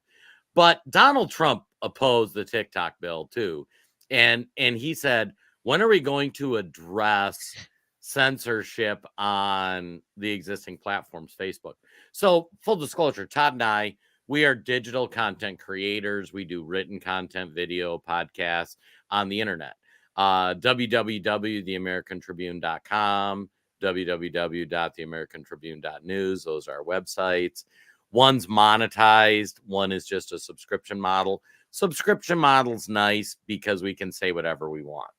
Speaker 1: But Donald Trump opposed the TikTok bill too, and he said, when are we going to address censorship on the existing platforms, Facebook? So full disclosure, Todd and I, we are digital content creators. We do written content, video, podcasts on the internet. www.theamericantribune.com, www.theamericantribune.news. Those are our websites. One's monetized, one is just a subscription model. Subscription model's nice because we can say whatever we want.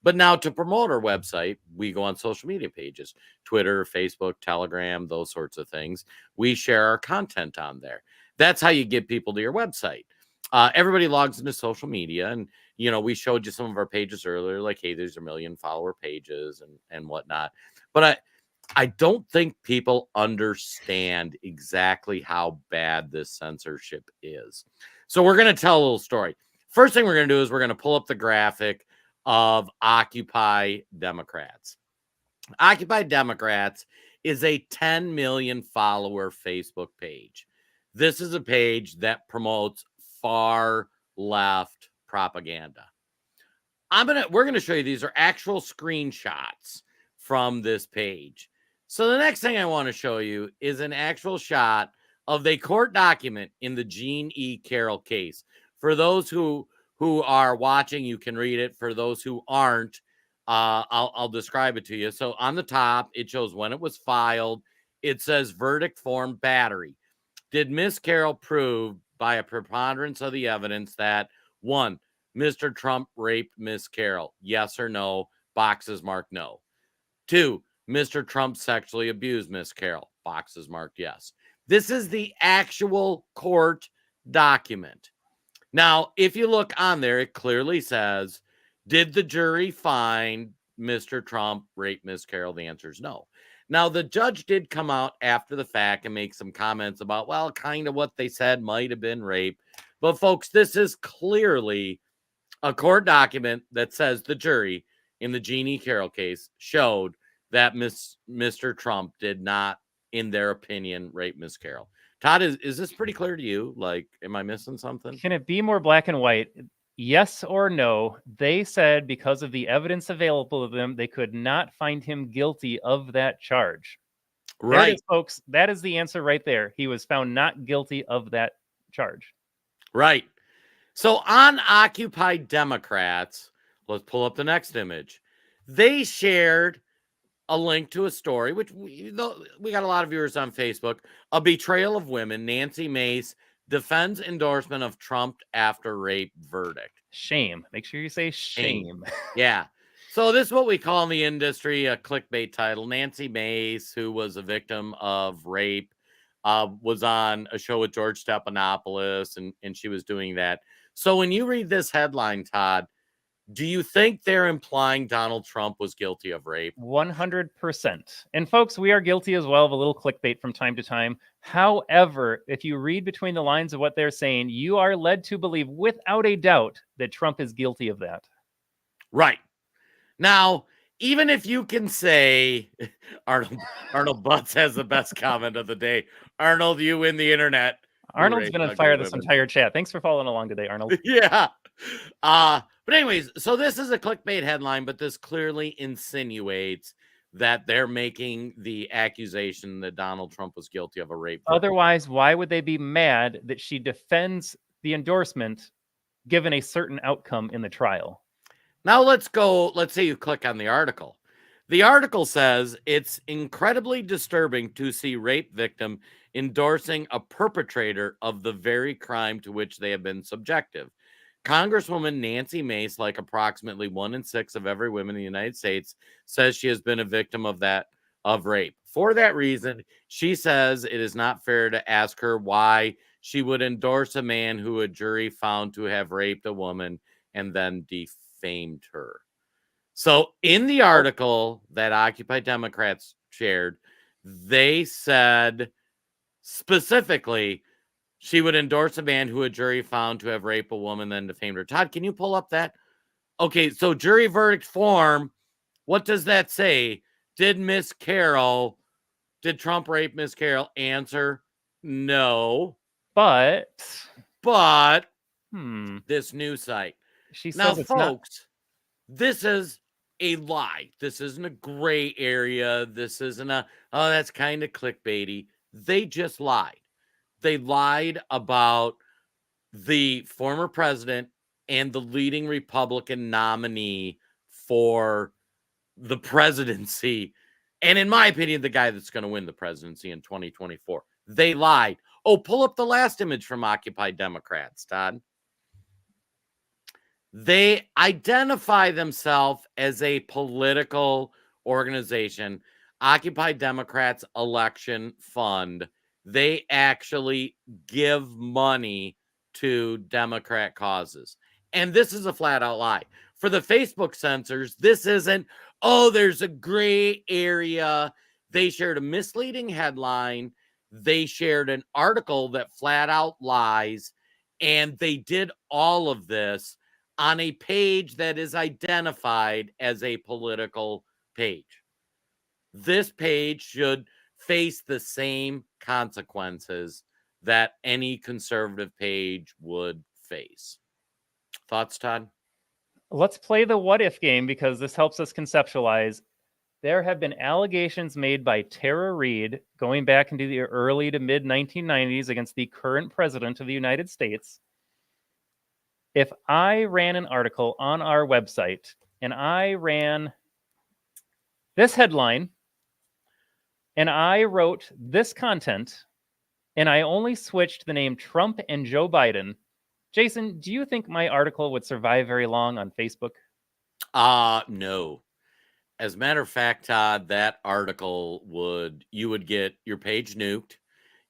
Speaker 1: But now to promote our website, we go on social media pages, Twitter, Facebook, Telegram, those sorts of things. We share our content on there. That's how you get people to your website. Everybody logs into social media, and we showed you some of our pages earlier, like, hey, there's 1 million follower pages and whatnot. But I don't think people understand exactly how bad this censorship is. So we're going to tell a little story. First thing we're going to do is we're going to pull up the graphic of Occupy Democrats. Occupy Democrats is a 10 million follower Facebook page. This is a page that promotes far left propaganda. We're going to show you, these are actual screenshots from this page. So the next thing I want to show you is an actual shot of the court document in the Jean E. Carroll case. For those who are watching, you can read it. For those who aren't, I'll describe it to you. So on the top, it shows when it was filed. It says verdict form battery. Did Miss Carroll prove by a preponderance of the evidence that, 1, Mr. Trump raped Miss Carroll? Yes or no? Boxes marked no. 2, Mr. Trump sexually abused Miss Carroll? Boxes marked yes. This is the actual court document. Now, if you look on there, it clearly says, did the jury find Mr. Trump raped Miss Carroll? The answer is no. Now, the judge did come out after the fact and make some comments about, well, kind of what they said might have been rape. But folks, this is clearly a court document that says the jury in the Jean E. Carroll case showed that Mr. Trump did not, in their opinion, rape Miss Carroll. Todd, is this pretty clear to you? Like, am I missing something?
Speaker 2: Can it be more black and white? Yes or no? They said because of the evidence available to them, they could not find him guilty of that charge.
Speaker 1: Right.
Speaker 2: There it is, folks. That is the answer right there. He was found not guilty of that charge.
Speaker 1: Right. So on Occupy Democrats, let's pull up the next image. They shared a link to a story, which we got a lot of viewers on Facebook. A betrayal of women. Nancy Mace defends endorsement of Trump after rape verdict.
Speaker 2: Shame. Make sure you say shame.
Speaker 1: Yeah. So this is what we call in the industry a clickbait title. Nancy Mace, who was a victim of rape, was on a show with George Stephanopoulos, and she was doing that. So when you read this headline, Todd, do you think they're implying Donald Trump was guilty of rape?
Speaker 2: 100%. And folks, we are guilty as well of a little clickbait from time to time. However, if you read between the lines of what they're saying, you are led to believe without a doubt that Trump is guilty of that.
Speaker 1: Right. Now, even if you can say, Arnold Butts has the best comment of the day. Arnold, you win the internet.
Speaker 2: Arnold's been on fire this entire chat. Thanks for following along today, Arnold.
Speaker 1: Yeah. But anyways, so this is a clickbait headline, but this clearly insinuates that they're making the accusation that Donald Trump was guilty of a rape.
Speaker 2: Otherwise, why would they be mad that she defends the endorsement given a certain outcome in the trial?
Speaker 1: Now let's say you click on the article. The article says it's incredibly disturbing to see rape victim endorsing a perpetrator of the very crime to which they have been subjective. Congresswoman Nancy Mace, like approximately 1 in 6 of every woman in the United States, says she has been a victim of rape. For that reason, she says it is not fair to ask her why she would endorse a man who a jury found to have raped a woman and then defamed her. So in the article that Occupy Democrats shared, they said specifically she would endorse a man who a jury found to have raped a woman, then defamed her. Todd, can you pull up that? Okay, so jury verdict form, what does that say? Did Trump rape Miss Carroll? Answer, no.
Speaker 2: But
Speaker 1: this news site.
Speaker 2: She says
Speaker 1: now,
Speaker 2: it's
Speaker 1: folks, this is a lie. This isn't a gray area. This isn't that's kind of clickbaity. They just lied. They lied about the former president and the leading Republican nominee for the presidency. And in my opinion, the guy that's going to win the presidency in 2024. They lied. Oh, pull up the last image from Occupy Democrats, Todd. They identify themselves as a political organization. Occupy Democrats Election Fund. They actually give money to Democrat causes. And this is a flat out lie. For the Facebook censors, this isn't, oh, there's a gray area. They shared a misleading headline. They shared an article that flat out lies. And they did all of this on a page that is identified as a political page. This page should face the same consequences that any conservative page would face. Thoughts, Todd?
Speaker 2: Let's play the what if game because this helps us conceptualize. There have been allegations made by Tara Reade going back into the early to mid 1990s against the current president of the United States. If I ran an article on our website and I ran this headline and I wrote this content and I only switched the name Trump and Joe Biden, Jason, do you think my article would survive very long on Facebook?
Speaker 1: No. As a matter of fact, Todd, that article you would get your page nuked,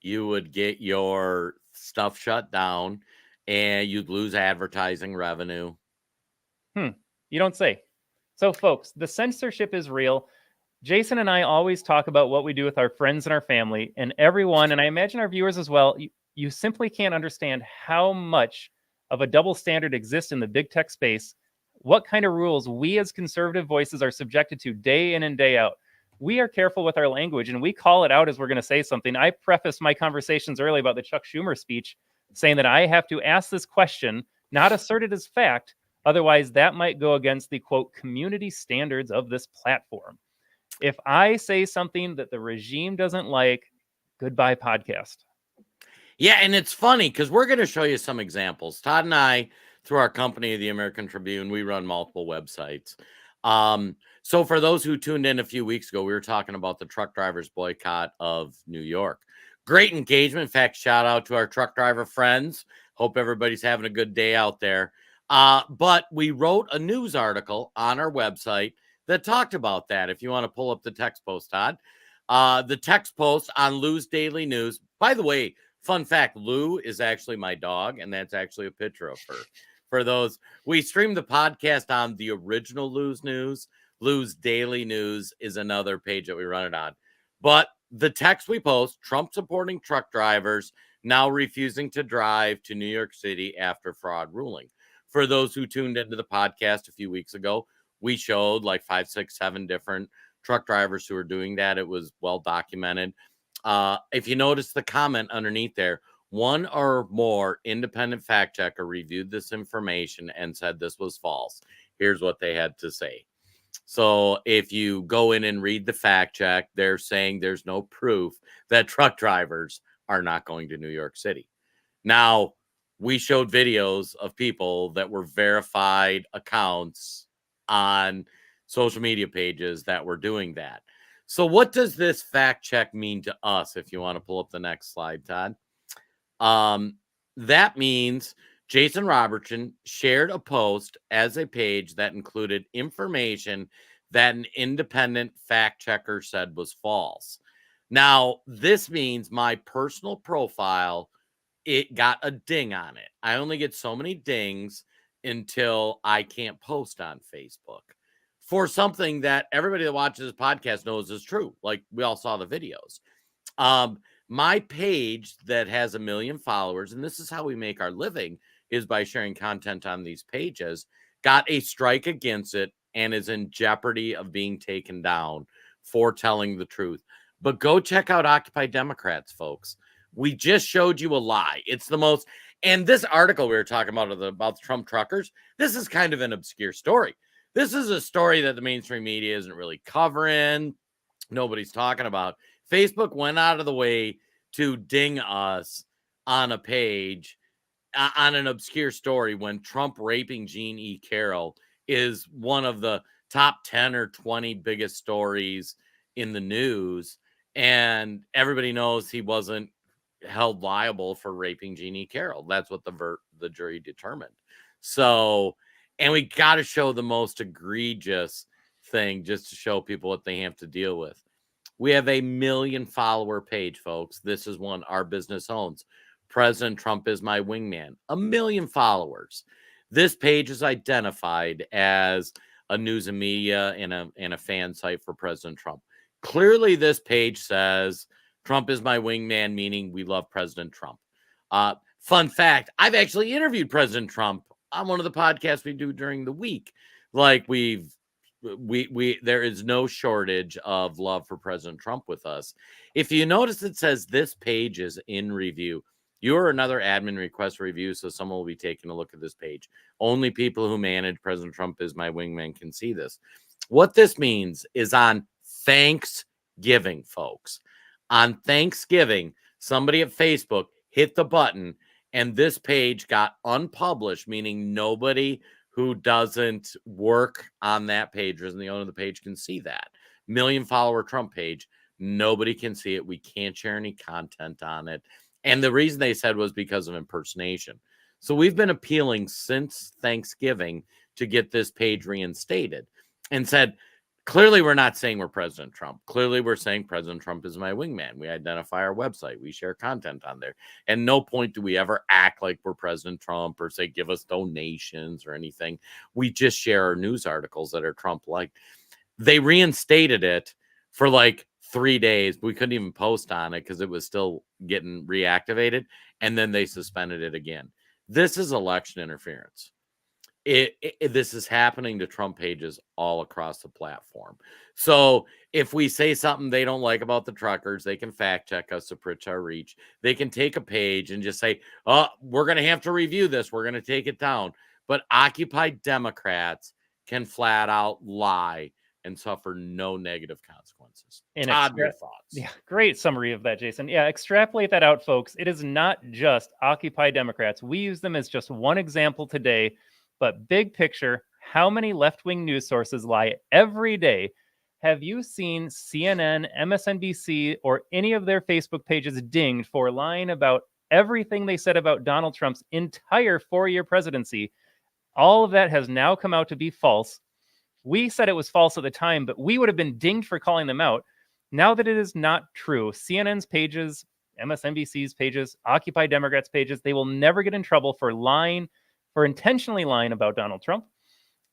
Speaker 1: you would get your stuff shut down, and you'd lose advertising revenue.
Speaker 2: You don't say. So, folks, the censorship is real. Jason and I always talk about what we do with our friends and our family, and everyone, and I imagine our viewers as well, you simply can't understand how much of a double standard exists in the big tech space, what kind of rules we as conservative voices are subjected to day in and day out. We are careful with our language, and we call it out as we're going to say something. I prefaced my conversations earlier about the Chuck Schumer speech saying that I have to ask this question, not assert it as fact. Otherwise, that might go against the, quote, community standards of this platform. If I say something that the regime doesn't like, goodbye podcast.
Speaker 1: Yeah, and it's funny because we're going to show you some examples. Todd and I, through our company, the American Tribune, we run multiple websites. So for those who tuned in a few weeks ago, we were talking about the truck drivers boycott of New York. Great engagement. In fact, shout out to our truck driver friends. Hope everybody's having a good day out there. But we wrote a news article on our website that talked about that. If you want to pull up the text post, Todd, the text post on Lou's Daily News. By the way, fun fact, Lou is actually my dog, and that's actually a picture of her. For those, we stream the podcast on the original Lou's News. Lou's Daily News is another page that we run it on. But the text we post, Trump supporting truck drivers now refusing to drive to New York City after fraud ruling. For those who tuned into the podcast a few weeks ago, we showed like 5, 6, 7 different truck drivers who are doing that. It was well documented. If you notice the comment underneath there, one or more independent fact checker reviewed this information and said this was false. Here's what they had to say. So if you go in and read the fact check, they're saying there's no proof that truck drivers are not going to New York City. Now, we showed videos of people that were verified accounts on social media pages that were doing that. So what does this fact check mean to us? If you want to pull up the next slide, Todd. That means Jason Robertson shared a post as a page that included information that an independent fact checker said was false. Now, this means my personal profile, it got a ding on it. I only get so many dings until I can't post on Facebook for something that everybody that watches this podcast knows is true. Like we all saw the videos. My page that has 1 million followers, and this is how we make our living, is by sharing content on these pages, got a strike against it and is in jeopardy of being taken down for telling the truth. But go check out Occupy Democrats, folks. We just showed you a lie. It's the most, and this article we were talking about the Trump truckers, this is kind of an obscure story. This is a story that the mainstream media isn't really covering. Nobody's talking about. Facebook went out of the way to ding us on a page on an obscure story when Trump raping Jean E. Carroll is one of the top 10 or 20 biggest stories in the news. And everybody knows he wasn't held liable for raping Jeannie Carroll. That's what the jury determined. So, and we got to show the most egregious thing just to show people what they have to deal with. We have a 1 million follower page, folks. This is one our business owns. President Trump is my wingman. 1 million followers. This page is identified as a news and media and a fan site for President Trump. Clearly, this page says Trump is my wingman, meaning we love President Trump. Fun fact, I've actually interviewed President Trump on one of the podcasts we do during the week. Like there is no shortage of love for President Trump with us. If you notice, it says this page is in review. You or another admin request review, so someone will be taking a look at this page. Only people who manage President Trump is my wingman can see this. What this means is on Thanksgiving, folks. On Thanksgiving, somebody at Facebook hit the button and this page got unpublished, meaning nobody who doesn't work on that page or isn't the owner of the page can see that. 1 million follower Trump page. Nobody can see it. We can't share any content on it. And the reason they said was because of impersonation. So we've been appealing since Thanksgiving to get this page reinstated and said, clearly we're not saying we're President Trump. Clearly we're saying President Trump is my wingman. We identify our website. We share content on there. And no point do we ever act like we're President Trump or say, give us donations or anything. We just share our news articles that are Trump-like. They reinstated it for like 3 days. We couldn't even post on it because it was still getting reactivated. And then they suspended it again. This is election interference. This is happening to Trump pages all across the platform. So if we say something they don't like about the truckers, they can fact check us to protect our reach. They can take a page and just say, oh, we're going to have to review this. We're going to take it down. But Occupy Democrats can flat out lie and suffer no negative consequences.
Speaker 2: And
Speaker 1: Todd, your thoughts?
Speaker 2: Yeah, great summary of that, Jason. Yeah, extrapolate that out, folks. It is not just Occupy Democrats. We use them as just one example today. But big picture, how many left-wing news sources lie every day? Have you seen CNN, MSNBC, or any of their Facebook pages dinged for lying about everything they said about Donald Trump's entire 4-year presidency? All of that has now come out to be false. We said it was false at the time, but we would have been dinged for calling them out. Now that it is not true, CNN's pages, MSNBC's pages, Occupy Democrats' pages, they will never get in trouble for lying, for intentionally lying about Donald Trump.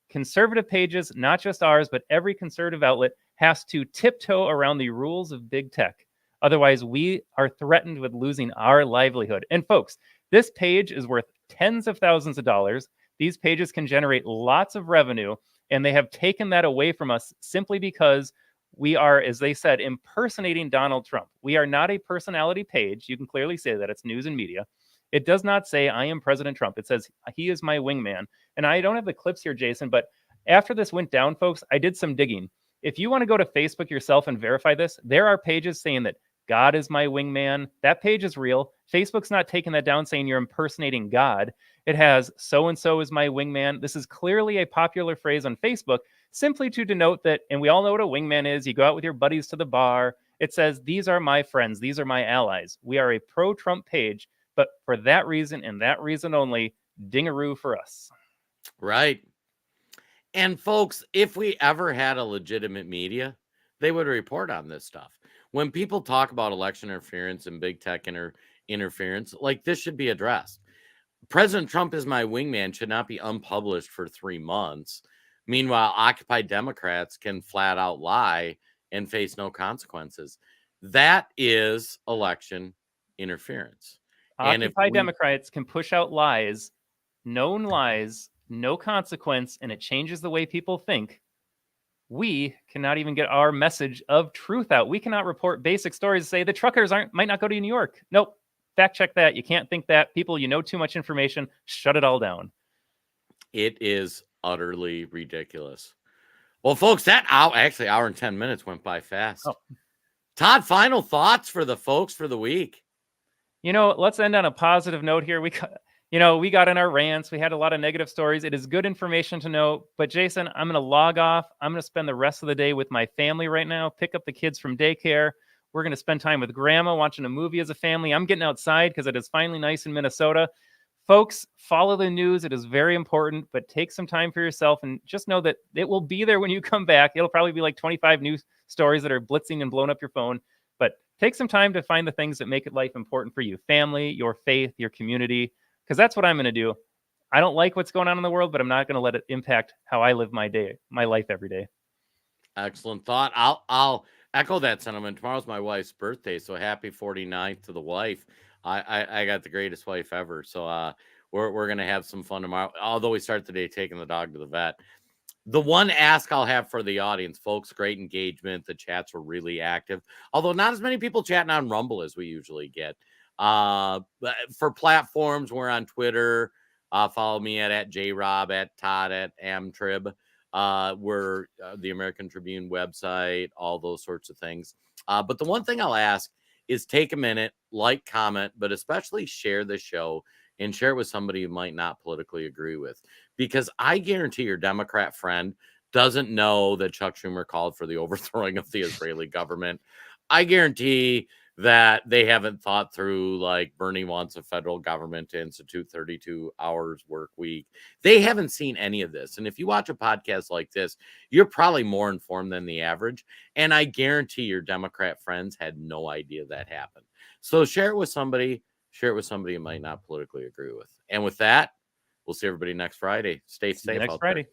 Speaker 2: Conservative pages, not just ours, but every conservative outlet has to tiptoe around the rules of big tech. Otherwise, we are threatened with losing our livelihood. And folks, this page is worth tens of thousands of dollars. These pages can generate lots of revenue, and they have taken that away from us simply because we are, as they said, impersonating Donald Trump. We are not a personality page. You can clearly say that it's news and media. It does not say, I am President Trump. It says, he is my wingman. And I don't have the clips here, Jason, but after this went down, folks, I did some digging. If you want to go to Facebook yourself and verify this, there are pages saying that God is my wingman. That page is real. Facebook's not taking that down saying you're impersonating God. It has so-and-so is my wingman. This is clearly a popular phrase on Facebook simply to denote that, and we all know what a wingman is. You go out with your buddies to the bar. It says, these are my friends. These are my allies. We are a pro-Trump page. But for that reason and that reason only, dingaroo for us.
Speaker 1: Right. And folks, if we ever had a legitimate media, they would report on this stuff. When people talk about election interference and big tech interference, like this should be addressed. President Trump is my wingman should not be unpublished for 3 months. Meanwhile, Occupy Democrats can flat out lie and face no consequences. That is election interference.
Speaker 2: Occupy Democrats can push out lies, known lies, no consequence, and it changes the way people think. We cannot even get our message of truth out. We cannot report basic stories, say the truckers might not go to New York. Nope. Fact check that. You can't think that. People, you know too much information. Shut it all down.
Speaker 1: It is utterly ridiculous. Well, folks, that hour and 10 minutes went by fast.
Speaker 2: Oh.
Speaker 1: Todd, final thoughts for the folks for the week.
Speaker 2: Let's end on a positive note here. We got in our rants. We had a lot of negative stories. It is good information to know. But Jason, I'm going to log off. I'm going to spend the rest of the day with my family right now, pick up the kids from daycare. We're going to spend time with grandma watching a movie as a family. I'm getting outside because it is finally nice in Minnesota. Folks, follow the news. It is very important, but take some time for yourself and just know that it will be there when you come back. It'll probably be like 25 news stories that are blitzing and blowing up your phone, but take some time to find the things that make life important for you. Family, your faith, your community, because that's what I'm going to do. I don't like what's going on in the world, but I'm not going to let it impact how I live my life every day.
Speaker 1: Excellent thought. I'll echo that sentiment. Tomorrow's my wife's birthday, so happy 49th to the wife. I got the greatest wife ever. So we're gonna have some fun tomorrow. Although we start the day taking the dog to the vet. The one ask I'll have for the audience, folks, great engagement. The chats were really active, although not as many people chatting on Rumble as we usually get. But for platforms, we're on Twitter. Follow me at JRob, at Todd, at Amtrib. We're the American Tribune website, all those sorts of things. But the one thing I'll ask is take a minute, like, comment, but especially share the show and share it with somebody you might not politically agree with. Because I guarantee your Democrat friend doesn't know that Chuck Schumer called for the overthrowing of the Israeli government. I guarantee that they haven't thought through, like, Bernie wants a federal government to institute 32 hours work week. They haven't seen any of this. And if you watch a podcast like this, you're probably more informed than the average. And I guarantee your Democrat friends had no idea that happened. So share it with somebody you might not politically agree with. And with that, we'll see everybody next Friday. Stay safe
Speaker 2: next
Speaker 1: out
Speaker 2: Friday.
Speaker 1: there.